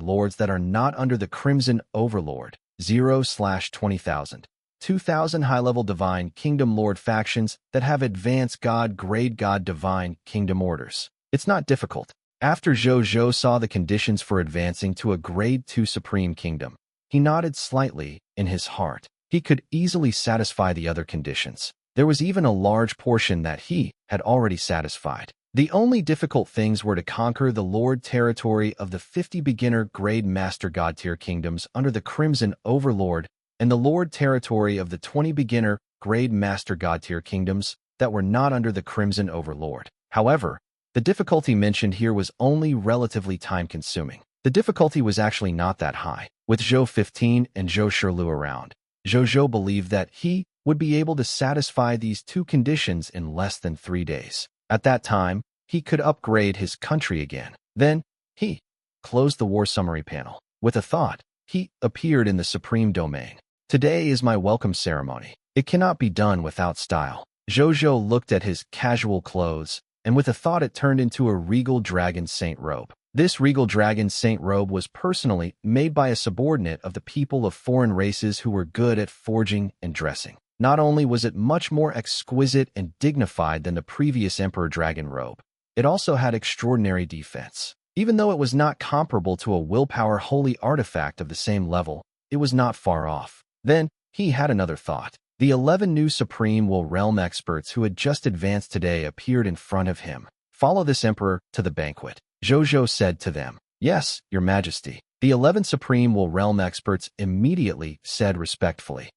Lords that are not under the Crimson Overlord, 0/20,000. 2,000 high-level Divine Kingdom Lord factions that have advanced grade God Divine Kingdom orders. It's not difficult. After Zhou Zhou saw the conditions for advancing to a Grade 2 Supreme Kingdom, he nodded slightly in his heart. He could easily satisfy the other conditions. There was even a large portion that he had already satisfied. The only difficult things were to conquer the Lord territory of the 50 beginner grade Master God tier kingdoms under the Crimson Overlord and the Lord territory of the 20 beginner grade Master God tier kingdoms that were not under the Crimson Overlord. However, the difficulty mentioned here was only relatively time-consuming. The difficulty was actually not that high. With Zhou 15 and Zhou Shirlu around, Zhou Zhou believed that he would be able to satisfy these two conditions in less than 3 days. At that time, he could upgrade his country again. Then, he closed the war summary panel. With a thought, he appeared in the Supreme Domain. Today is my welcome ceremony. It cannot be done without style. Zhou Zhou looked at his casual clothes, and with a thought it turned into a regal dragon saint robe. This regal dragon saint robe was personally made by a subordinate of the people of foreign races who were good at forging and dressing. Not only was it much more exquisite and dignified than the previous Emperor Dragon robe, it also had extraordinary defense. Even though it was not comparable to a willpower holy artifact of the same level, it was not far off. Then, he had another thought. The 11 new Supreme Will Realm experts who had just advanced today appeared in front of him. Follow this emperor to the banquet, Zhou Zhou said to them. Yes, your majesty. The 11 Supreme Will Realm experts immediately said respectfully.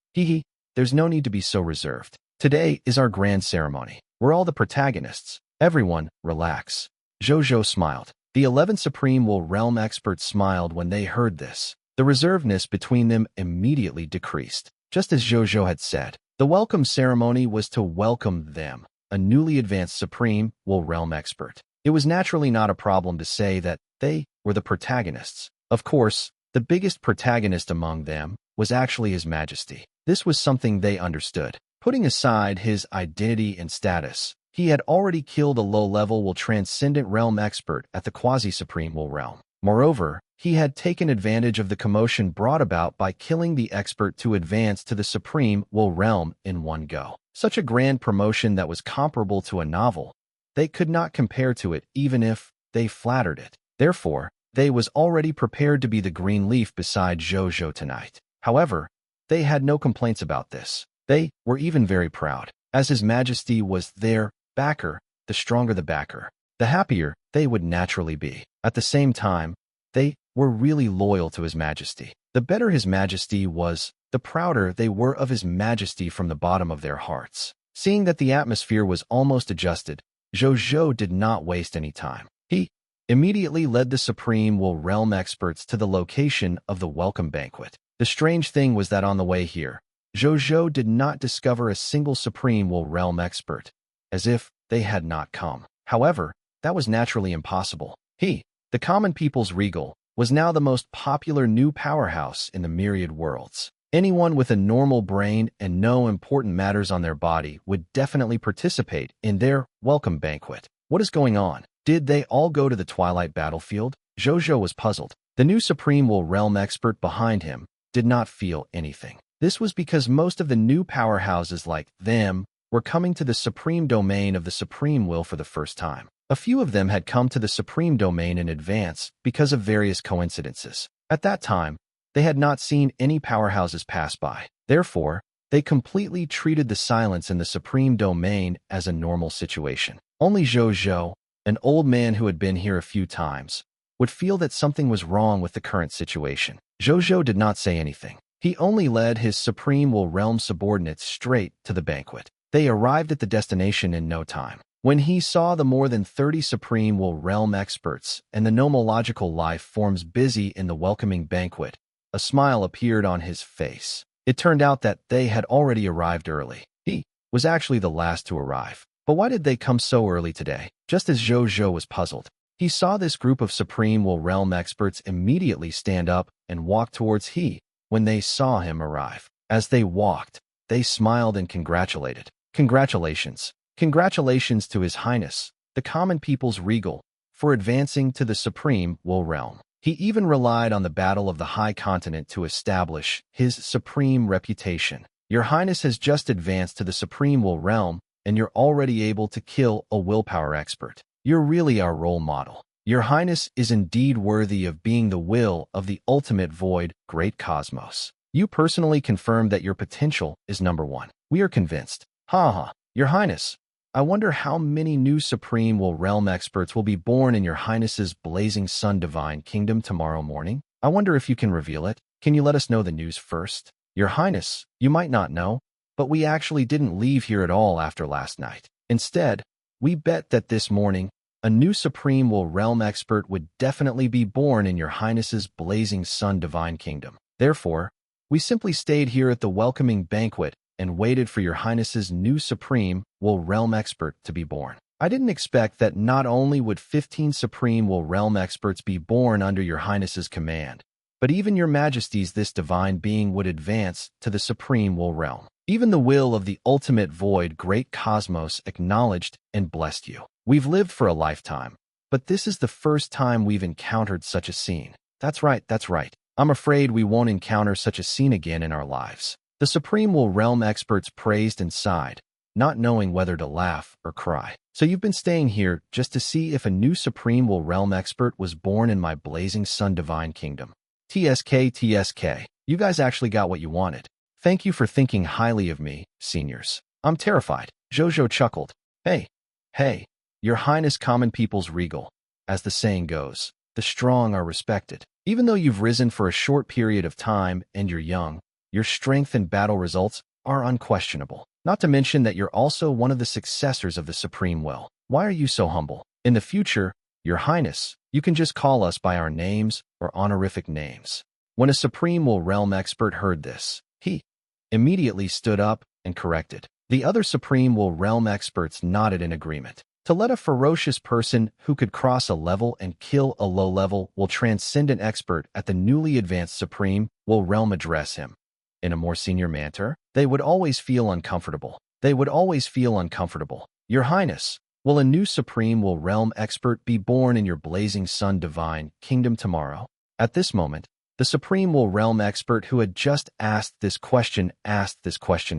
There's no need to be so reserved. Today is our grand ceremony. We're all the protagonists. Everyone, relax. Zhou Zhou smiled. The 11 Supreme Will Realm experts smiled when they heard this. The reservedness between them immediately decreased. Just as Zhou Zhou had said, the welcome ceremony was to welcome them, a newly advanced Supreme Will Realm expert. It was naturally not a problem to say that they were the protagonists. Of course, the biggest protagonist among them was actually His Majesty. This was something they understood. Putting aside his identity and status, he had already killed a low-level Will Transcendent Realm expert at the Quasi-Supreme Will Realm. Moreover, he had taken advantage of the commotion brought about by killing the expert to advance to the Supreme Will Realm in one go. Such a grand promotion that was comparable to a novel. They could not compare to it even if they flattered it. Therefore, they was already prepared to be the green leaf beside Zhou Zhou tonight. However, they had no complaints about this. They were even very proud. As His Majesty was their backer, the stronger the backer, the happier they would naturally be. At the same time, they were really loyal to His Majesty. The better His Majesty was, the prouder they were of His Majesty from the bottom of their hearts. Seeing that the atmosphere was almost adjusted, Zhou Zhou did not waste any time. He immediately led the Supreme Will Realm experts to the location of the welcome banquet. The strange thing was that on the way here, Zhou Zhou did not discover a single Supreme Will Realm expert, as if they had not come. However, that was naturally impossible. He, the common people's regal, was now the most popular new powerhouse in the myriad worlds. Anyone with a normal brain and no important matters on their body would definitely participate in their welcome banquet. What is going on? Did they all go to the Twilight battlefield? Zhou Zhou was puzzled. The new Supreme Will Realm expert behind him did not feel anything. This was because most of the new powerhouses like them were coming to the supreme domain of the Supreme Will for the first time. A few of them had come to the Supreme Domain in advance because of various coincidences. At that time, they had not seen any powerhouses pass by. Therefore, they completely treated the silence in the Supreme Domain as a normal situation. Only Zhou Zhou, an old man who had been here a few times, would feel that something was wrong with the current situation. Zhou Zhou did not say anything. He only led his Supreme Will Realm subordinates straight to the banquet. They arrived at the destination in no time. When he saw the more than 30 Supreme Will Realm experts and the nomological life forms busy in the welcoming banquet, a smile appeared on his face. It turned out that they had already arrived early. He was actually the last to arrive. But why did they come so early today? Just as Zhou Zhou was puzzled, he saw this group of Supreme Will Realm experts immediately stand up and walk towards he. When they saw him arrive, as they walked, they smiled and congratulated. Congratulations. Congratulations to His Highness, the common people's regal, for advancing to the Supreme Will Realm. He even relied on the Battle of the High Continent to establish his supreme reputation. Your Highness has just advanced to the Supreme Will Realm, and you're already able to kill a willpower expert. You're really our role model. Your Highness is indeed worthy of being the will of the ultimate void, great cosmos. You personally confirmed that your potential is number one. We are convinced. Your Highness, I wonder how many new Supreme Will Realm experts will be born in Your Highness's blazing sun divine kingdom tomorrow morning. I wonder if you can reveal it. Can you let us know the news first? Your Highness, you might not know, but we actually didn't leave here at all after last night. Instead, we bet that this morning, a new Supreme Will Realm expert would definitely be born in Your Highness's blazing sun divine kingdom. Therefore, we simply stayed here at the welcoming banquet and waited for Your Highness's new Supreme Will Realm expert to be born. I didn't expect that not only would 15 Supreme Will Realm experts be born under Your Highness's command, but even Your Majesty's this divine being would advance to the Supreme Will Realm. Even the will of the ultimate void, great cosmos, acknowledged and blessed you. We've lived for a lifetime, but this is the first time we've encountered such a scene. That's right. I'm afraid we won't encounter such a scene again in our lives. The Supreme Will Realm experts praised and sighed, not knowing whether to laugh or cry. So you've been staying here just to see if a new Supreme Will Realm expert was born in my Blazing Sun Divine Kingdom. TSK, you guys actually got what you wanted. Thank you for thinking highly of me, seniors. I'm terrified. Zhou Zhou chuckled. Hey, Your Highness, common people's regal. As the saying goes, the strong are respected. Even though you've risen for a short period of time and you're young, your strength and battle results are unquestionable. Not to mention that you're also one of the successors of the Supreme Will. Why are you so humble? In the future, Your Highness, you can just call us by our names or honorific names. When a Supreme Will Realm expert heard this, he immediately stood up and corrected. The other Supreme Will Realm experts nodded in agreement. To let a ferocious person who could cross a level and kill a low-level will transcendent expert at the newly advanced Supreme Will Realm address him in a more senior manner, they would always feel uncomfortable. Your Highness, will a new Supreme Will Realm expert be born in your Blazing Sun Divine Kingdom tomorrow? At this moment, the Supreme Will Realm expert who had just asked this question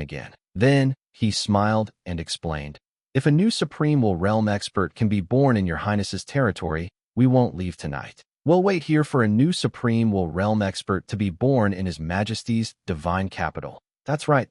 again. Then, he smiled and explained, if a new Supreme Will Realm expert can be born in Your Highness's territory, we won't leave tonight. We'll wait here for a new Supreme Will Realm expert to be born in His Majesty's divine capital. That's right.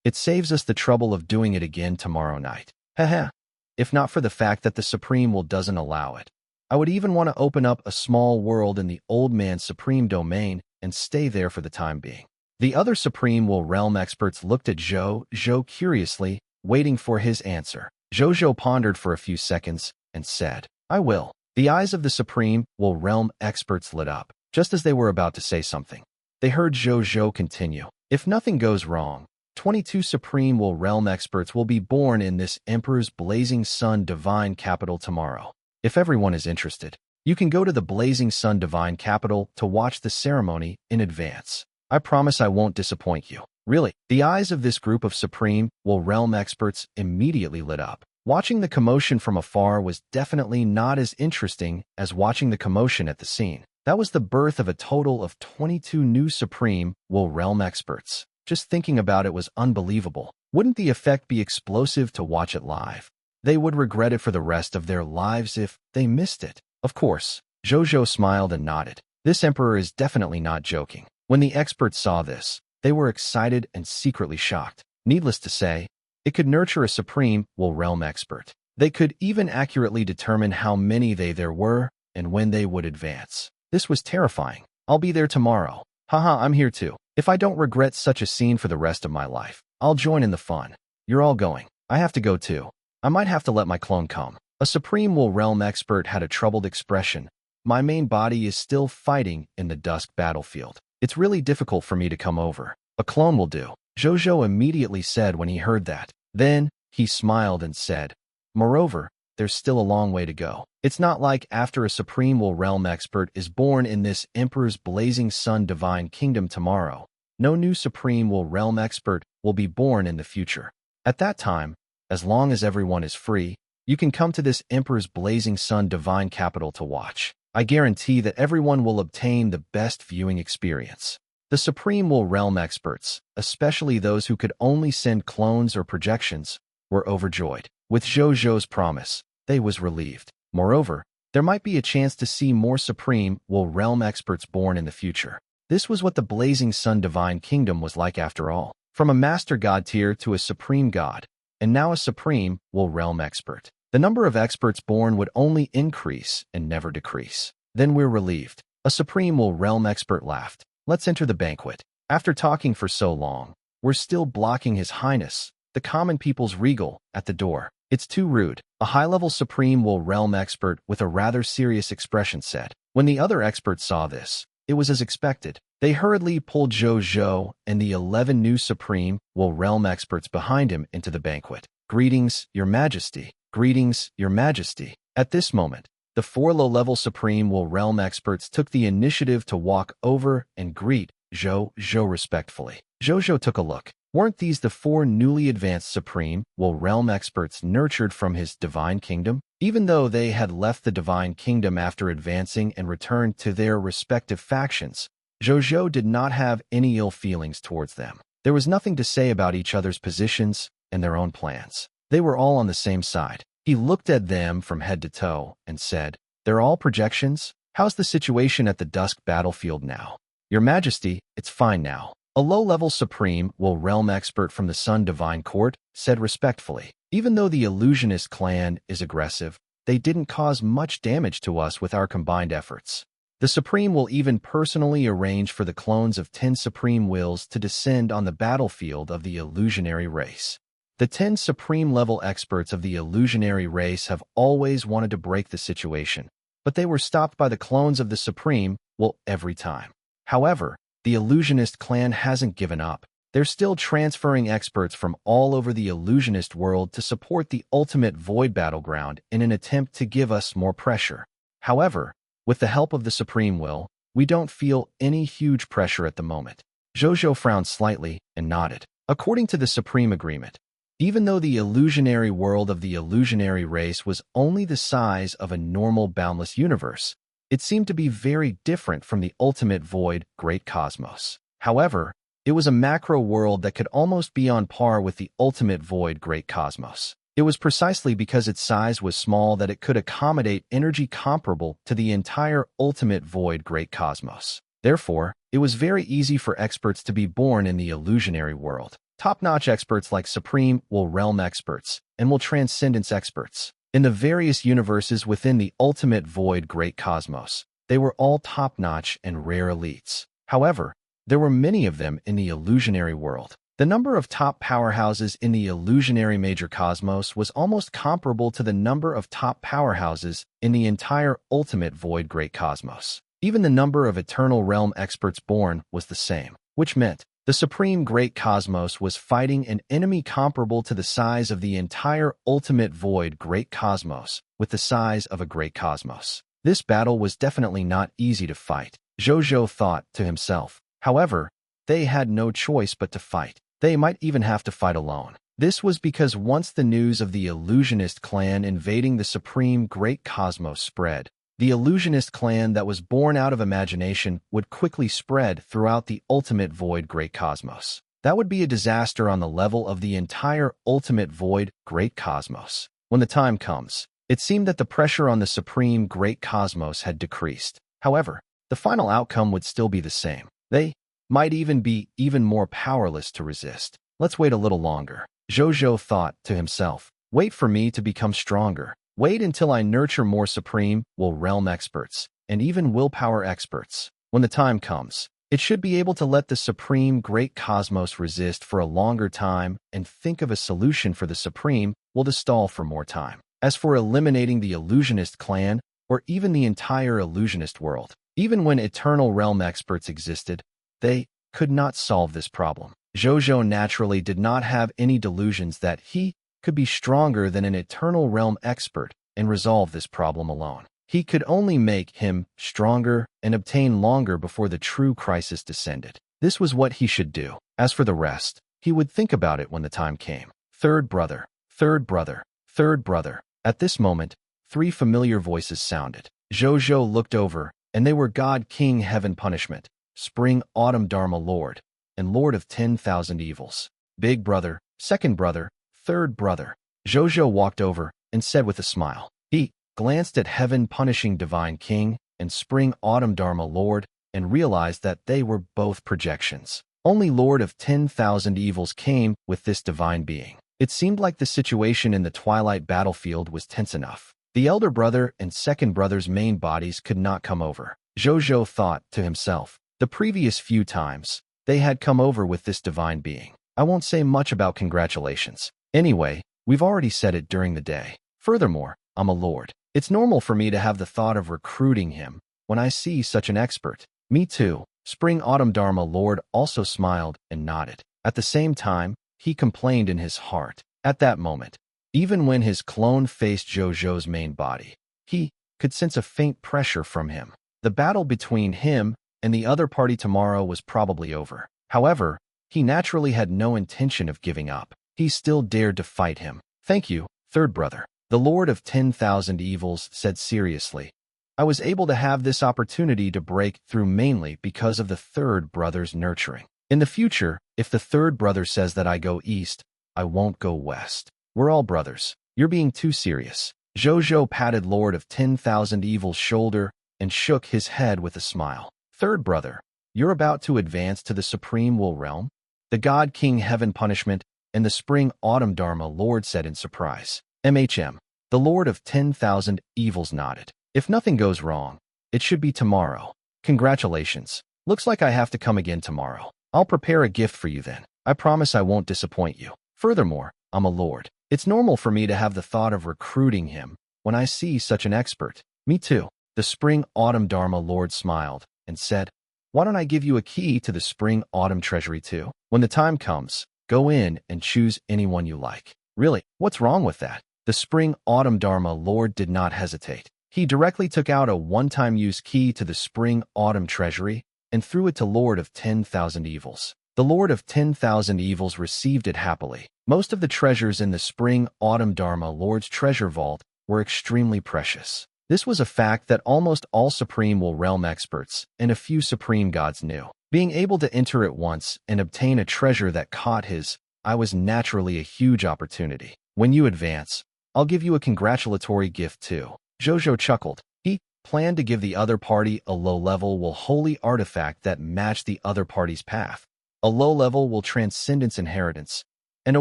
It saves us the trouble of doing it again tomorrow night. Haha. If not for the fact that the Supreme Will doesn't allow it. I would even want to open up a small world in the old man's Supreme domain and stay there for the time being. The other Supreme Will Realm experts looked at Zhou Zhou curiously, waiting for his answer. Zhou Zhou pondered for a few seconds and said, I will. The eyes of the Supreme Will Realm experts lit up. Just as they were about to say something, they heard Zhou Zhou continue. If nothing goes wrong, 22 Supreme Will Realm experts will be born in this Emperor's Blazing Sun Divine Capital tomorrow. If everyone is interested, you can go to the Blazing Sun Divine Capital to watch the ceremony in advance. I promise I won't disappoint you. Really, the eyes of this group of Supreme Will Realm experts immediately lit up. Watching the commotion from afar was definitely not as interesting as watching the commotion at the scene. That was the birth of a total of 22 new Supreme Will Realm experts. Just thinking about it was unbelievable. Wouldn't the effect be explosive to watch it live? They would regret it for the rest of their lives if they missed it. Of course, Zhou Zhou smiled and nodded. This emperor is definitely not joking. When the experts saw this, they were excited and secretly shocked. Needless to say, it could nurture a Supreme Will Realm expert. They could even accurately determine how many there were and when they would advance. This was terrifying. I'll be there tomorrow. Haha, I'm here too. If I don't regret such a scene for the rest of my life, I'll join in the fun. You're all going. I have to go too. I might have to let my clone come. A Supreme Will Realm expert had a troubled expression. My main body is still fighting in the dusk battlefield. It's really difficult for me to come over. A clone will do. Zhou Zhou immediately said when he heard that. Then, he smiled and said, moreover, there's still a long way to go. It's not like after a Supreme Will Realm expert is born in this Emperor's Blazing Sun Divine Kingdom tomorrow, no new Supreme Will Realm expert will be born in the future. At that time, as long as everyone is free, you can come to this Emperor's Blazing Sun Divine Capital to watch. I guarantee that everyone will obtain the best viewing experience. The Supreme Will Realm experts, especially those who could only send clones or projections, were overjoyed. With Zhou Zhou's promise, they was relieved. Moreover, there might be a chance to see more Supreme Will Realm experts born in the future. This was what the Blazing Sun Divine Kingdom was like after all. From a Master God tier to a Supreme God, and now a Supreme Will Realm expert. The number of experts born would only increase and never decrease. Then we're relieved. A Supreme Will Realm expert laughed. Let's enter the banquet. After talking for so long, we're still blocking His Highness, the common people's regal, at the door. It's too rude. A high-level Supreme Will Realm expert with a rather serious expression said. When the other experts saw this, it was as expected. They hurriedly pulled Zhou Zhou and the 11 new Supreme Will Realm experts behind him into the banquet. Greetings, Your Majesty. Greetings, Your Majesty. At this moment, the 4 low-level Supreme Will Realm experts took the initiative to walk over and greet Zhou Zhou respectfully. Zhou Zhou took a look. Weren't these the 4 newly advanced Supreme Will Realm experts nurtured from his Divine Kingdom? Even though they had left the Divine Kingdom after advancing and returned to their respective factions, Zhou Zhou did not have any ill feelings towards them. There was nothing to say about each other's positions and their own plans. They were all on the same side. He looked at them from head to toe and said, "They're all projections? How's the situation at the Dusk battlefield now?" "Your Majesty, it's fine now." A low-level Supreme Will Realm expert from the Sun Divine Court said respectfully, "Even though the Illusionist clan is aggressive, they didn't cause much damage to us with our combined efforts. The Supreme will even personally arrange for the clones of 10 Supreme Wills to descend on the battlefield of the illusionary race. The 10 Supreme-level experts of the illusionary race have always wanted to break the situation, but they were stopped by the clones of the Supreme Will every time. However, the Illusionist clan hasn't given up. They're still transferring experts from all over the Illusionist world to support the ultimate Void battleground in an attempt to give us more pressure. However, with the help of the Supreme Will, we don't feel any huge pressure at the moment." Zhou Zhou frowned slightly and nodded. According to the Supreme Agreement, even though the illusionary world of the illusionary race was only the size of a normal boundless universe, it seemed to be very different from the ultimate void, great cosmos. However, it was a macro world that could almost be on par with the ultimate void, great cosmos. It was precisely because its size was small that it could accommodate energy comparable to the entire ultimate void, great cosmos. Therefore, it was very easy for experts to be born in the illusionary world. Top-notch experts like Supreme Will Realm experts and Will Transcendence experts. In the various universes within the ultimate void, great cosmos, they were all top-notch and rare elites. However, there were many of them in the illusionary world. The number of top powerhouses in the illusionary major cosmos was almost comparable to the number of top powerhouses in the entire ultimate void, great cosmos. Even the number of eternal realm experts born was the same, which meant the supreme great cosmos was fighting an enemy comparable to the size of the entire ultimate void, great cosmos, with the size of a great cosmos. This battle was definitely not easy to fight, Zhou Zhou thought to himself. However, they had no choice but to fight. They might even have to fight alone. This was because once the news of the Illusionist clan invading the supreme great cosmos spread, the Illusionist clan that was born out of imagination would quickly spread throughout the ultimate void, great cosmos. That would be a disaster on the level of the entire ultimate void, great cosmos. When the time comes, it seemed that the pressure on the supreme great cosmos had decreased. However, the final outcome would still be the same. They might even be even more powerless to resist. Let's wait a little longer, Zhou Zhou thought to himself. Wait for me to become stronger. Wait until I nurture more Supreme Will Realm experts and even willpower experts. When the time comes, it should be able to let the supreme great cosmos resist for a longer time and think of a solution for the Supreme Will to stall for more time. As for eliminating the Illusionist clan or even the entire Illusionist world, even when eternal realm experts existed, they could not solve this problem. Zhou Zhou naturally did not have any delusions that he could be stronger than an eternal realm expert and resolve this problem alone. He could only make him stronger and obtain longer before the true crisis descended. This was what he should do. As for the rest, he would think about it when the time came. Third brother, third brother, third brother. At this moment, 3 familiar voices sounded. Zhou Zhou looked over, and they were God King Heaven Punishment, Spring Autumn Dharma Lord, and Lord of 10,000 Evils. Big brother, second brother, third brother. Zhou Zhou walked over and said with a smile. He glanced at Heaven Punishing Divine King and Spring Autumn Dharma Lord and realized that they were both projections. Only Lord of 10,000 Evils came with this divine being. It seemed like the situation in the Twilight battlefield was tense enough. The elder brother and second brother's main bodies could not come over. Zhou Zhou thought to himself. The previous few times, they had come over with this divine being. I won't say much about congratulations. Anyway, we've already said it during the day. Furthermore, I'm a lord. It's normal for me to have the thought of recruiting him when I see such an expert. Me too. Spring Autumn Dharma Lord also smiled and nodded. At the same time, he complained in his heart. At that moment, even when his clone faced Zhou Zhou's main body, he could sense a faint pressure from him. The battle between him and the other party tomorrow was probably over. However, he naturally had no intention of giving up. He still dared to fight him. Thank you, third brother. The Lord of 10,000 Evils said seriously. I was able to have this opportunity to break through mainly because of the third brother's nurturing. In the future, if the third brother says that I go east, I won't go west. We're all brothers. You're being too serious. Zhou Zhou patted Lord of 10,000 Evil's shoulder and shook his head with a smile. Third brother, you're about to advance to the Supreme Will Realm? The God King Heaven Punishment and the Spring Autumn Dharma Lord said in surprise. The Lord of 10,000 Evils nodded. If nothing goes wrong, it should be tomorrow. Congratulations. Looks like I have to come again tomorrow. I'll prepare a gift for you then. I promise I won't disappoint you. Furthermore, I'm a lord. It's normal for me to have the thought of recruiting him when I see such an expert. Me too. The Spring Autumn Dharma Lord smiled and said, why don't I give you a key to the Spring Autumn Treasury too? When the time comes, go in and choose anyone you like. Really, what's wrong with that? The Spring Autumn Dharma Lord did not hesitate. He directly took out a one-time use key to the Spring Autumn Treasury and threw it to Lord of 10,000 Evils. The Lord of 10,000 Evils received it happily. Most of the treasures in the Spring Autumn Dharma Lord's treasure vault were extremely precious. This was a fact that almost all Supreme Will Realm experts and a few Supreme Gods knew. Being able to enter at once and obtain a treasure that caught his eye was naturally a huge opportunity. When you advance, I'll give you a congratulatory gift too. Zhou Zhou chuckled. He planned to give the other party a low-level will holy artifact that matched the other party's path. A low-level will transcendence inheritance, and a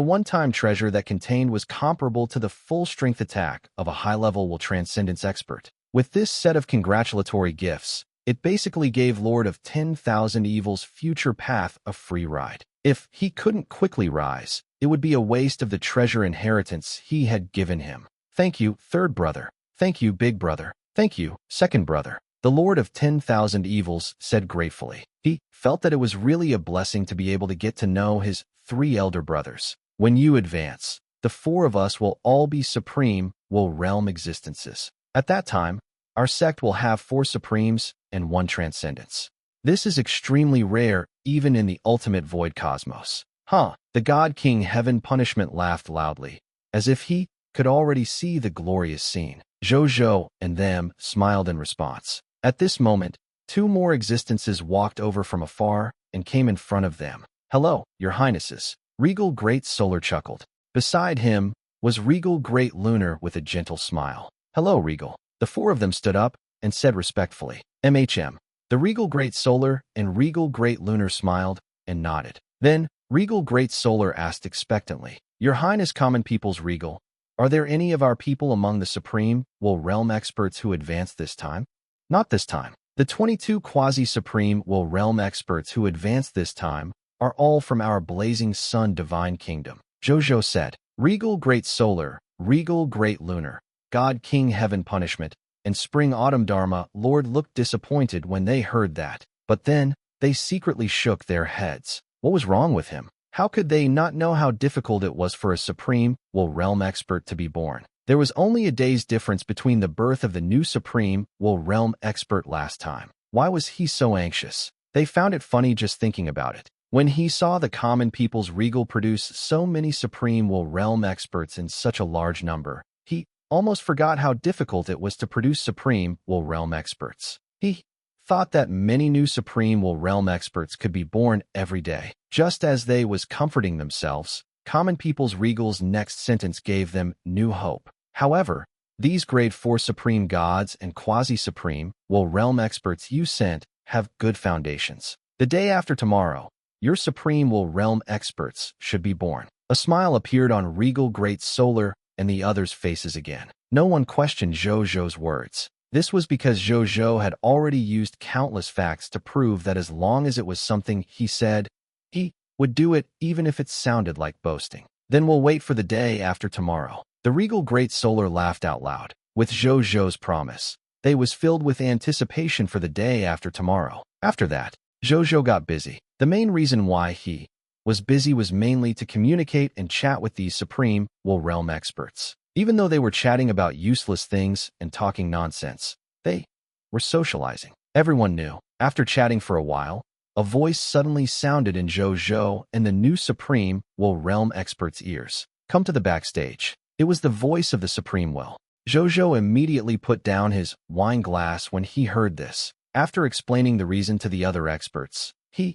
one-time treasure that contained was comparable to the full-strength attack of a high-level will transcendence expert. With this set of congratulatory gifts, it basically gave Lord of 10,000 Evil's future path a free ride. If he couldn't quickly rise, it would be a waste of the treasure inheritance he had given him. Thank you, third brother. Thank you, big brother. Thank you, second brother. The Lord of 10,000 Evils said gratefully. He felt that it was really a blessing to be able to get to know his 3 elder brothers. When you advance, the 4 of us will all be Supreme Will Realm existences. At that time, our sect will have 4 Supremes and 1 Transcendence. This is extremely rare even in the ultimate void cosmos. The God King Heaven Punishment laughed loudly, as if he could already see the glorious scene. Zhou Zhou and them smiled in response. At this moment, 2 more existences walked over from afar and came in front of them. Hello, your highnesses. Regal Great Solar chuckled. Beside him was Regal Great Lunar with a gentle smile. Hello, Regal. The 4 of them stood up and said respectfully, The Regal Great Solar and Regal Great Lunar smiled and nodded. Then, Regal Great Solar asked expectantly, Your Highness Common People's Regal, are there any of our people among the Supreme Will Realm experts who advanced this time? Not this time. The 22 quasi-Supreme Will Realm experts who advanced this time are all from our Blazing Sun Divine Kingdom. Zhou Zhou said, Regal Great Solar, Regal Great Lunar, God King Heaven Punishment, and Spring Autumn Dharma Lord looked disappointed when they heard that, but then they secretly shook their heads. What was wrong with him? How could they not know how difficult it was for a Supreme Will Realm expert to be born? There was only a day's difference between the birth of the new Supreme Will Realm expert last time. Why was he so anxious? They found it funny just thinking about it. When he saw the common people's Regal produce so many Supreme Will Realm experts in such a large number, he almost forgot how difficult it was to produce Supreme Will Realm experts. He thought that many new Supreme Will Realm experts could be born every day. Just as they was comforting themselves, Common People's Regal's next sentence gave them new hope. However, these Grade 4 Supreme Gods and Quasi-Supreme Will Realm experts you sent have good foundations. The day after tomorrow, your Supreme Will Realm experts should be born. A smile appeared on Regal Great Solar and the others' faces again. No one questioned Zhou Zhou's words. This was because Zhou Zhou had already used countless facts to prove that as long as it was something he said, he would do it even if it sounded like boasting. Then we'll wait for the day after tomorrow. The Regal Great Solar laughed out loud. With Zhou Zhou's promise, they was filled with anticipation for the day after tomorrow. After that, Zhou Zhou got busy. The main reason why he was busy was mainly to communicate and chat with these Supreme Will Realm experts. Even though they were chatting about useless things and talking nonsense, they were socializing. Everyone knew. After chatting for a while, a voice suddenly sounded in Zhou Zhou and the new Supreme Will Realm expert's ears. Come to the backstage. It was the voice of the Supreme Will. Zhou Zhou immediately put down his wine glass when he heard this. After explaining the reason to the other experts, he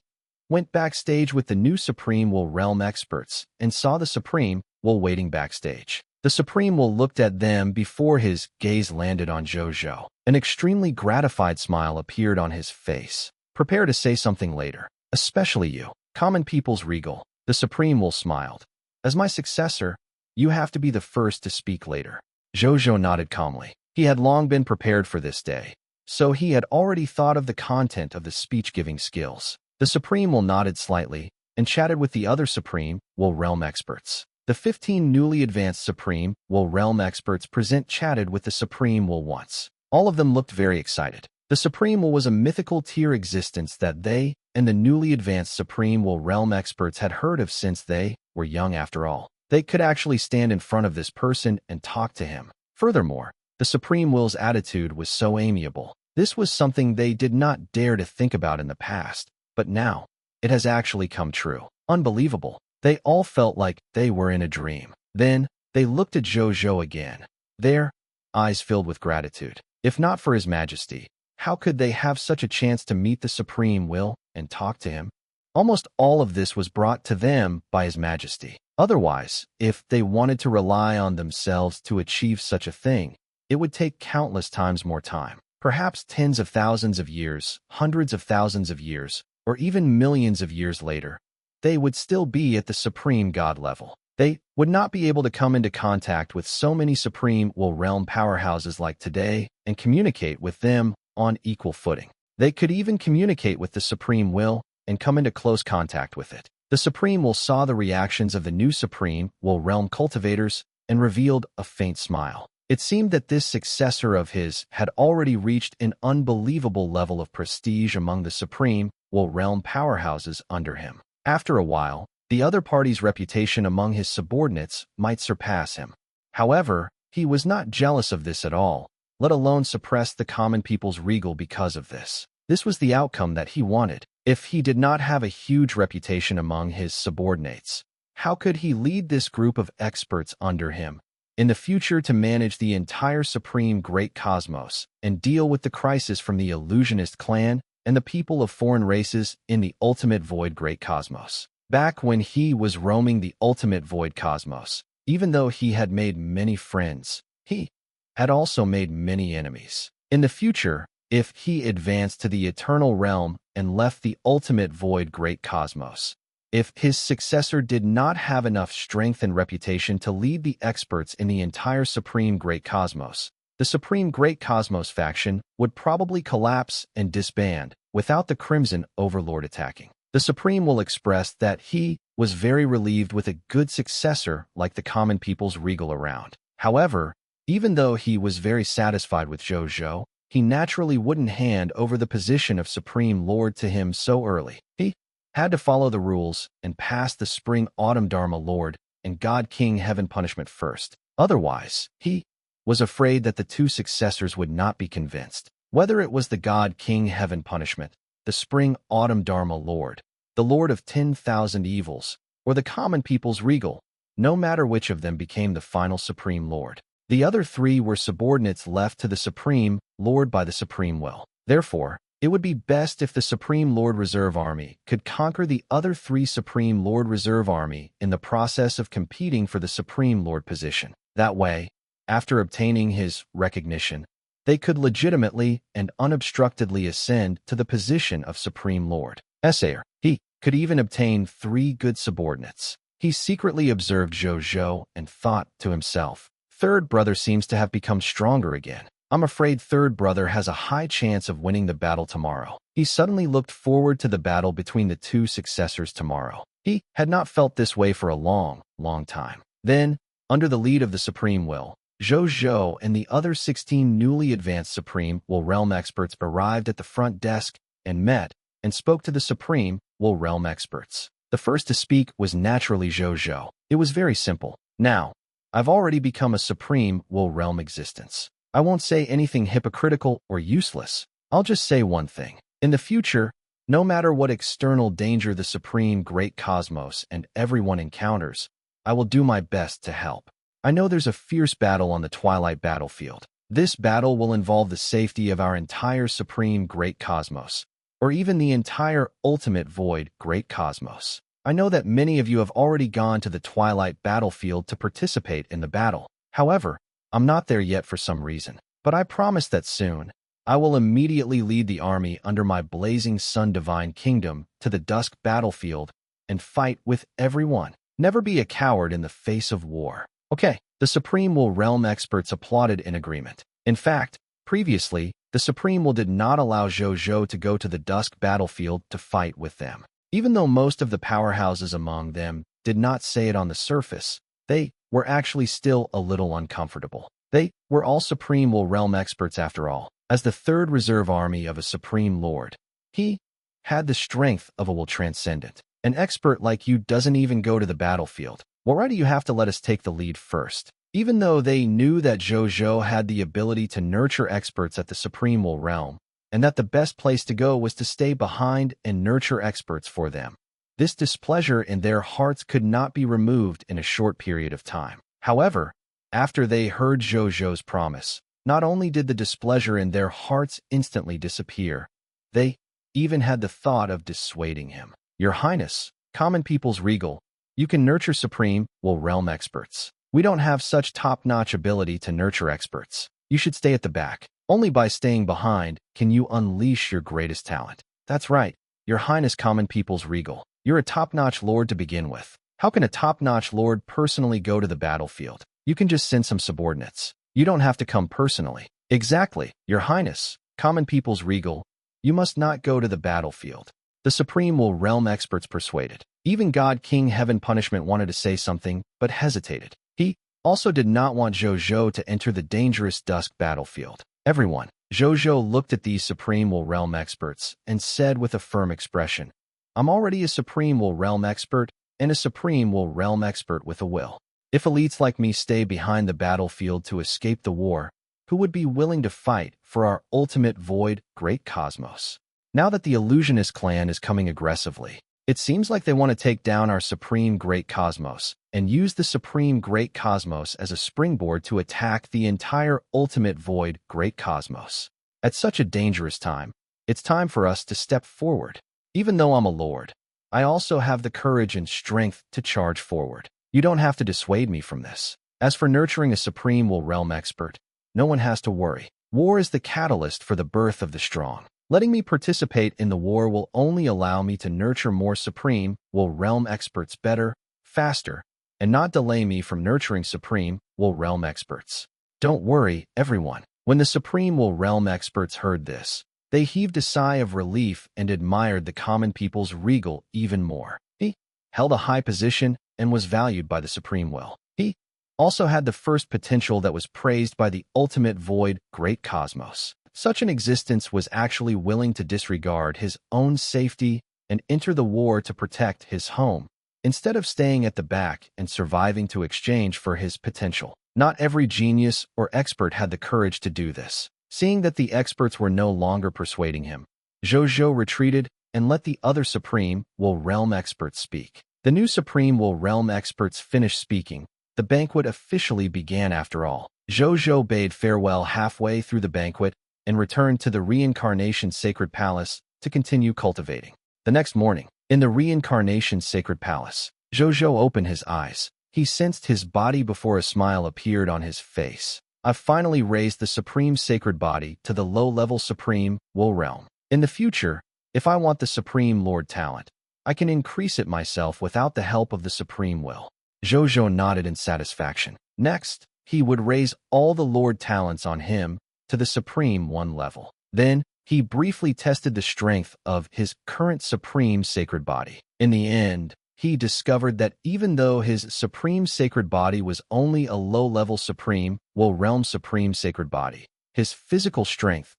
went backstage with the new Supreme Will Realm experts and saw the Supreme Will waiting backstage. The Supreme Will looked at them before his gaze landed on Zhou Zhou. An extremely gratified smile appeared on his face. Prepare to say something later, especially you. Common people's regal. The Supreme Will smiled. As my successor, you have to be the first to speak later. Zhou Zhou nodded calmly. He had long been prepared for this day, so he had already thought of the content of the speech-giving skills. The Supreme Will nodded slightly and chatted with the other Supreme Will Realm experts. The 15 newly advanced Supreme Will Realm experts chatted with the Supreme Will once. All of them looked very excited. The Supreme Will was a mythical tier existence that they and the newly advanced Supreme Will Realm experts had heard of since they were young after all. They could actually stand in front of this person and talk to him. Furthermore, the Supreme Will's attitude was so amiable. This was something they did not dare to think about in the past, but now, it has actually come true. Unbelievable. They all felt like they were in a dream. Then, they looked at Zhou Zhou again, their eyes filled with gratitude. If not for His Majesty, how could they have such a chance to meet the Supreme Will and talk to him? Almost all of this was brought to them by His Majesty. Otherwise, if they wanted to rely on themselves to achieve such a thing, it would take countless times more time. Perhaps tens of thousands of years, hundreds of thousands of years, or even millions of years later, they would still be at the Supreme God level. They would not be able to come into contact with so many Supreme Will Realm powerhouses like today and communicate with them on equal footing. They could even communicate with the Supreme Will and come into close contact with it. The Supreme Will saw the reactions of the new Supreme Will Realm cultivators and revealed a faint smile. It seemed that this successor of his had already reached an unbelievable level of prestige among the Supreme Will Realm powerhouses under him. After a while, the other party's reputation among his subordinates might surpass him. However, he was not jealous of this at all, let alone suppress the common people's regal because of this. This was the outcome that he wanted. If he did not have a huge reputation among his subordinates, how could he lead this group of experts under him in the future to manage the entire Supreme Great Cosmos and deal with the crisis from the illusionist clan and the people of foreign races in the ultimate void Great Cosmos? Back when he was roaming the ultimate void cosmos, even though he had made many friends, he had also made many enemies. In the future, if he advanced to the eternal realm and left the ultimate void Great Cosmos, if his successor did not have enough strength and reputation to lead the experts in the entire Supreme Great Cosmos, the Supreme Great Cosmos faction would probably collapse and disband without the Crimson Overlord attacking. The Supreme Will express that he was very relieved with a good successor like the common people's regal around. However, even though he was very satisfied with Zhou Zhou, he naturally wouldn't hand over the position of Supreme Lord to him so early. He had to follow the rules and pass the Spring-Autumn Dharma Lord and God King Heaven punishment first. Otherwise, he was afraid that the two successors would not be convinced. Whether it was the God King Heaven punishment, the Spring-Autumn Dharma Lord, the Lord of 10,000 evils, or the common people's regal, no matter which of them became the final Supreme Lord. The other three were subordinates left to the Supreme Lord by the Supreme Will. Therefore, it would be best if the Supreme Lord Reserve Army could conquer the other three Supreme Lord Reserve Army in the process of competing for the Supreme Lord position. That way, after obtaining his recognition, they could legitimately and unobstructedly ascend to the position of Supreme Lord. Essayer. He could even obtain 3 good subordinates. He secretly observed Zhou Zhou and thought to himself, Third brother seems to have become stronger again. I'm afraid third brother has a high chance of winning the battle tomorrow. He suddenly looked forward to the battle between the two successors tomorrow. He had not felt this way for a long, long time. Then, under the lead of the Supreme Will, Zhou Zhou and the other 16 newly advanced Supreme Will Realm experts arrived at the front desk and met and spoke to the Supreme Will Realm experts. The first to speak was naturally Zhou Zhou. It was very simple. Now, I've already become a Supreme Will Realm existence. I won't say anything hypocritical or useless. I'll just say one thing. In the future, no matter what external danger the Supreme Great Cosmos and everyone encounters, I will do my best to help. I know there's a fierce battle on the Twilight battlefield. This battle will involve the safety of our entire Supreme Great Cosmos. or even the entire ultimate void, great cosmos. I know that many of you have already gone to the Twilight battlefield to participate in the battle. However, I'm not there yet for some reason. But I promise that soon, I will immediately lead the army under my blazing sun divine kingdom to the dusk battlefield and fight with everyone. Never be a coward in the face of war. Okay, the Supreme Will Realm experts applauded in agreement. In fact, previously, the Supreme Will did not allow Zhou Zhou to go to the dusk battlefield to fight with them. Even though most of the powerhouses among them did not say it on the surface, they were actually still a little uncomfortable. They were all Supreme Will Realm experts after all. As the third reserve army of a Supreme Lord, he had the strength of a will transcendent. An expert like you doesn't even go to the battlefield. Why do you have to let us take the lead first? Even though they knew that Zhou Zhou had the ability to nurture experts at the Supreme Will Realm, and that the best place to go was to stay behind and nurture experts for them, this displeasure in their hearts could not be removed in a short period of time. However, after they heard Zhou Zhou's promise, not only did the displeasure in their hearts instantly disappear, they even had the thought of dissuading him. Your Highness, common people's regal, you can nurture Supreme Will Realm experts. We don't have such top-notch ability to nurture experts. You should stay at the back. Only by staying behind can you unleash your greatest talent. That's right, Your Highness, common people's regal. You're a top-notch lord to begin with. How can a top-notch lord personally go to the battlefield? You can just send some subordinates. You don't have to come personally. Exactly, Your Highness, common people's regal. You must not go to the battlefield. The Supreme Will Realm experts persuaded. Even God King Heaven Punishment wanted to say something, but hesitated. He also did not want Zhou Zhou to enter the dangerous dusk battlefield. Everyone, Zhou Zhou looked at these Supreme Will Realm experts and said with a firm expression, I'm already a Supreme Will Realm expert and a Supreme Will Realm expert with a will. If elites like me stay behind the battlefield to escape the war, who would be willing to fight for our ultimate void, great cosmos? Now that the Illusionist clan is coming aggressively, it seems like they want to take down our Supreme Great Cosmos and use the Supreme Great Cosmos as a springboard to attack the entire ultimate void, Great Cosmos. At such a dangerous time, it's time for us to step forward. Even though I'm a lord, I also have the courage and strength to charge forward. You don't have to dissuade me from this. As for nurturing a Supreme Will Realm expert, no one has to worry. War is the catalyst for the birth of the strong. Letting me participate in the war will only allow me to nurture more Supreme Will Realm experts better, faster, and not delay me from nurturing Supreme Will Realm experts. Don't worry, everyone. When the Supreme Will Realm experts heard this, they heaved a sigh of relief and admired the common people's regal even more. He held a high position and was valued by the Supreme Will. He also had the first potential that was praised by the ultimate void, great cosmos. Such an existence was actually willing to disregard his own safety and enter the war to protect his home, instead of staying at the back and surviving to exchange for his potential. Not every genius or expert had the courage to do this. Seeing that the experts were no longer persuading him, Zhou Zhou retreated and let the other Supreme Will Realm experts speak. The new Supreme Will Realm experts finished speaking. The banquet officially began after all. Zhou Zhou bade farewell halfway through the banquet and returned to the Reincarnation Sacred Palace to continue cultivating. The next morning, in the Reincarnation Sacred Palace, Zhou Zhou opened his eyes. He sensed his body before a smile appeared on his face. I've finally raised the Supreme Sacred Body to the low-level Supreme Will Realm. In the future, if I want the Supreme Lord talent, I can increase it myself without the help of the Supreme Will. Zhou Zhou nodded in satisfaction. Next, he would raise all the Lord talents on him to the Supreme One level. Then, he briefly tested the strength of his current Supreme Sacred Body. In the end, he discovered that even though his Supreme Sacred Body was only a low-level Supreme Will Realm Supreme Sacred Body, his physical strength,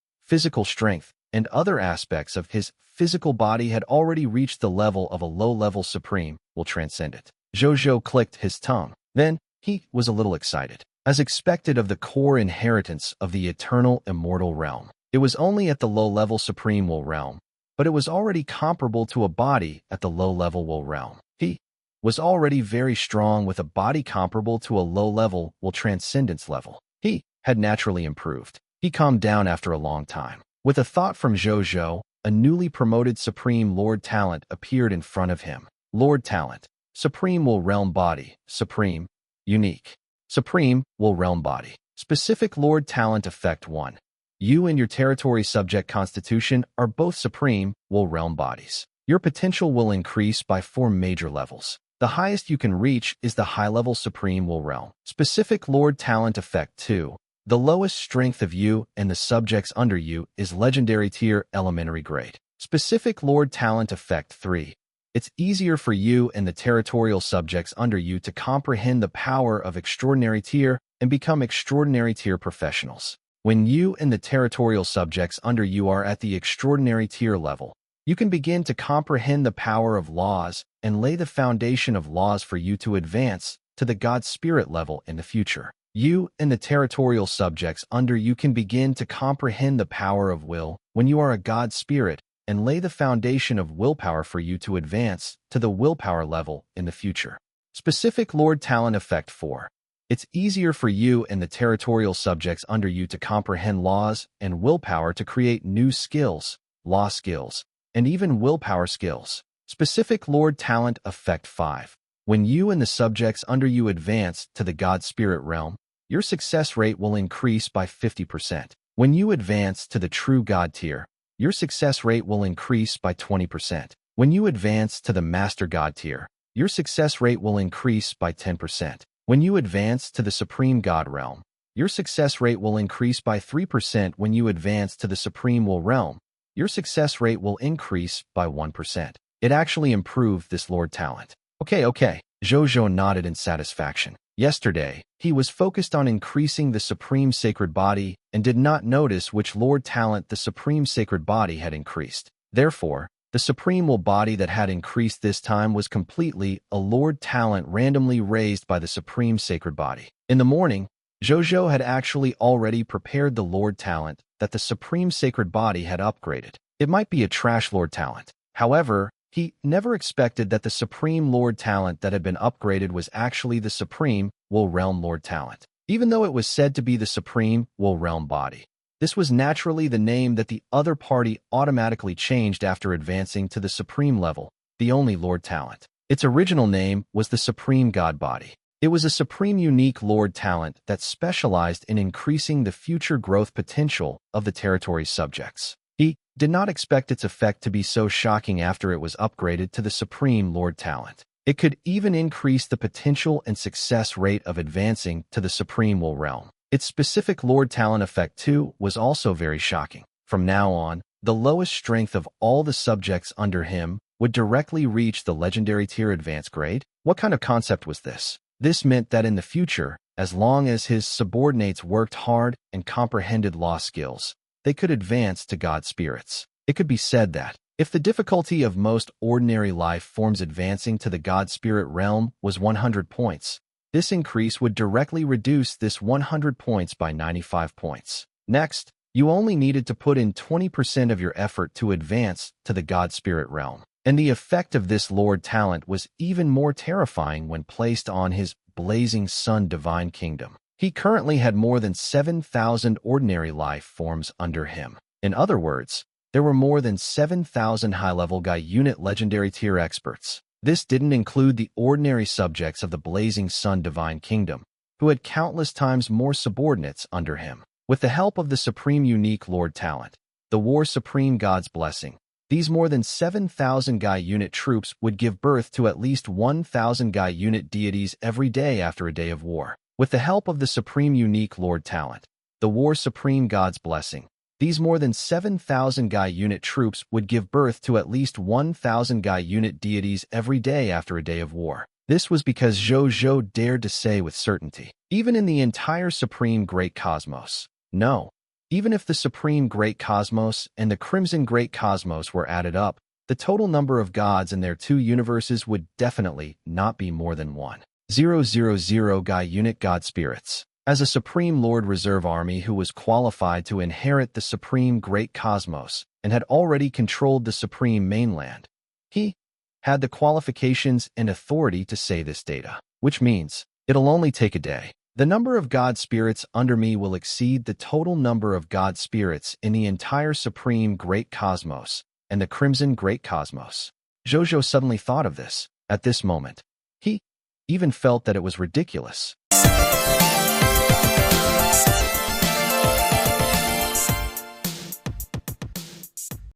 and other aspects of his physical body had already reached the level of a low-level Supreme Will Transcendent. Zhou Zhou clicked his tongue. Then, he was a little excited. As expected of the core inheritance of the eternal immortal realm, it was only at the low-level Supreme Will Realm, but it was already comparable to a body at the low-level Will Realm. He was already very strong with a body comparable to a low-level Will Transcendence level. He had naturally improved. He calmed down after a long time. With a thought from Zhou Zhou, a newly promoted Supreme Lord Talent appeared in front of him. Lord Talent. Supreme Will Realm Body. Supreme. Unique. Supreme Will Realm Body. Specific Lord Talent Effect 1. You and your territory subject constitution are both Supreme Will Realm Bodies. Your potential will increase by 4 major levels. The highest you can reach is the high-level Supreme Will Realm. Specific Lord Talent Effect 2. The lowest strength of you and the subjects under you is Legendary Tier Elementary Grade. Specific Lord Talent Effect 3. It's easier for you and the territorial subjects under you to comprehend the power of Extraordinary Tier and become Extraordinary Tier professionals. When you and the territorial subjects under you are at the Extraordinary Tier level, you can begin to comprehend the power of laws and lay the foundation of laws for you to advance to the God Spirit level in the future. You and the territorial subjects under you can begin to comprehend the power of will when you are a God Spirit and lay the foundation of willpower for you to advance to the willpower level in the future. Specific Lord Talent Effect 4. It's easier for you and the territorial subjects under you to comprehend laws and willpower to create new skills, law skills, and even willpower skills. Specific Lord Talent Effect 5. When you and the subjects under you advance to the God Spirit realm, your success rate will increase by 50%. When you advance to the True God tier, your success rate will increase by 20%. When you advance to the Master God tier, your success rate will increase by 10%. When you advance to the Supreme God realm, your success rate will increase by 3%. When you advance to the Supreme Will realm, your success rate will increase by 1%. It actually improved this Lord Talent. Okay. Zhou Zhou nodded in satisfaction. Yesterday, he was focused on increasing the Supreme Sacred Body and did not notice which Lord Talent the Supreme Sacred Body had increased. Therefore, the Supreme Will Body that had increased this time was completely a Lord Talent randomly raised by the Supreme Sacred Body. In the morning, Zhou Zhou had actually already prepared the Lord Talent that the Supreme Sacred Body had upgraded. It might be a trash Lord Talent. However, he never expected that the Supreme Lord Talent that had been upgraded was actually the Supreme Will Realm Lord Talent, even though it was said to be the Supreme Will Realm Body. This was naturally the name that the other party automatically changed after advancing to the Supreme level, the only Lord Talent. Its original name was the Supreme God Body. It was a Supreme Unique Lord Talent that specialized in increasing the future growth potential of the territory's subjects. He did not expect its effect to be so shocking after it was upgraded to the Supreme Lord Talent. It could even increase the potential and success rate of advancing to the Supreme Will Realm. Its specific Lord Talent Effect 2 was also very shocking. From now on, the lowest strength of all the subjects under him would directly reach the Legendary Tier Advanced Grade. What kind of concept was this? This meant that in the future, as long as his subordinates worked hard and comprehended law skills, they could advance to God Spirits. It could be said that, if the difficulty of most ordinary life forms advancing to the God Spirit realm was 100 points, this increase would directly reduce this 100 points by 95 points. Next, you only needed to put in 20% of your effort to advance to the God Spirit realm. And the effect of this Lord Talent was even more terrifying when placed on his Blazing Sun Divine Kingdom. He currently had more than 7,000 ordinary life forms under him. In other words, there were more than 7,000 high-level Guy Unit Legendary Tier experts. This didn't include the ordinary subjects of the Blazing Sun Divine Kingdom, who had countless times more subordinates under him. With the help of the Supreme Unique Lord Talent, the War Supreme God's Blessing, these more than 7,000 Guy Unit troops would give birth to at least 1,000 Guy Unit deities every day after a day of war. With the help of the Supreme Unique Lord Talent, the War Supreme God's Blessing, these more than 7,000 Guy Unit troops would give birth to at least 1,000 Guy Unit deities every day after a day of war. This was because Zhou Zhou dared to say with certainty, even in the entire Supreme Great Cosmos, no, even if the Supreme Great Cosmos and the Crimson Great Cosmos were added up, the total number of gods in their two universes would definitely not be more than 1,000 Guy Unit God Spirits. As a Supreme Lord Reserve Army who was qualified to inherit the Supreme Great Cosmos and had already controlled the Supreme Mainland, he had the qualifications and authority to say this data, which means it'll only take a day. The number of God Spirits under me will exceed the total number of God Spirits in the entire Supreme Great Cosmos and the crimson great cosmos. Zhou Zhou suddenly thought of this. At this moment, he even felt that it was ridiculous.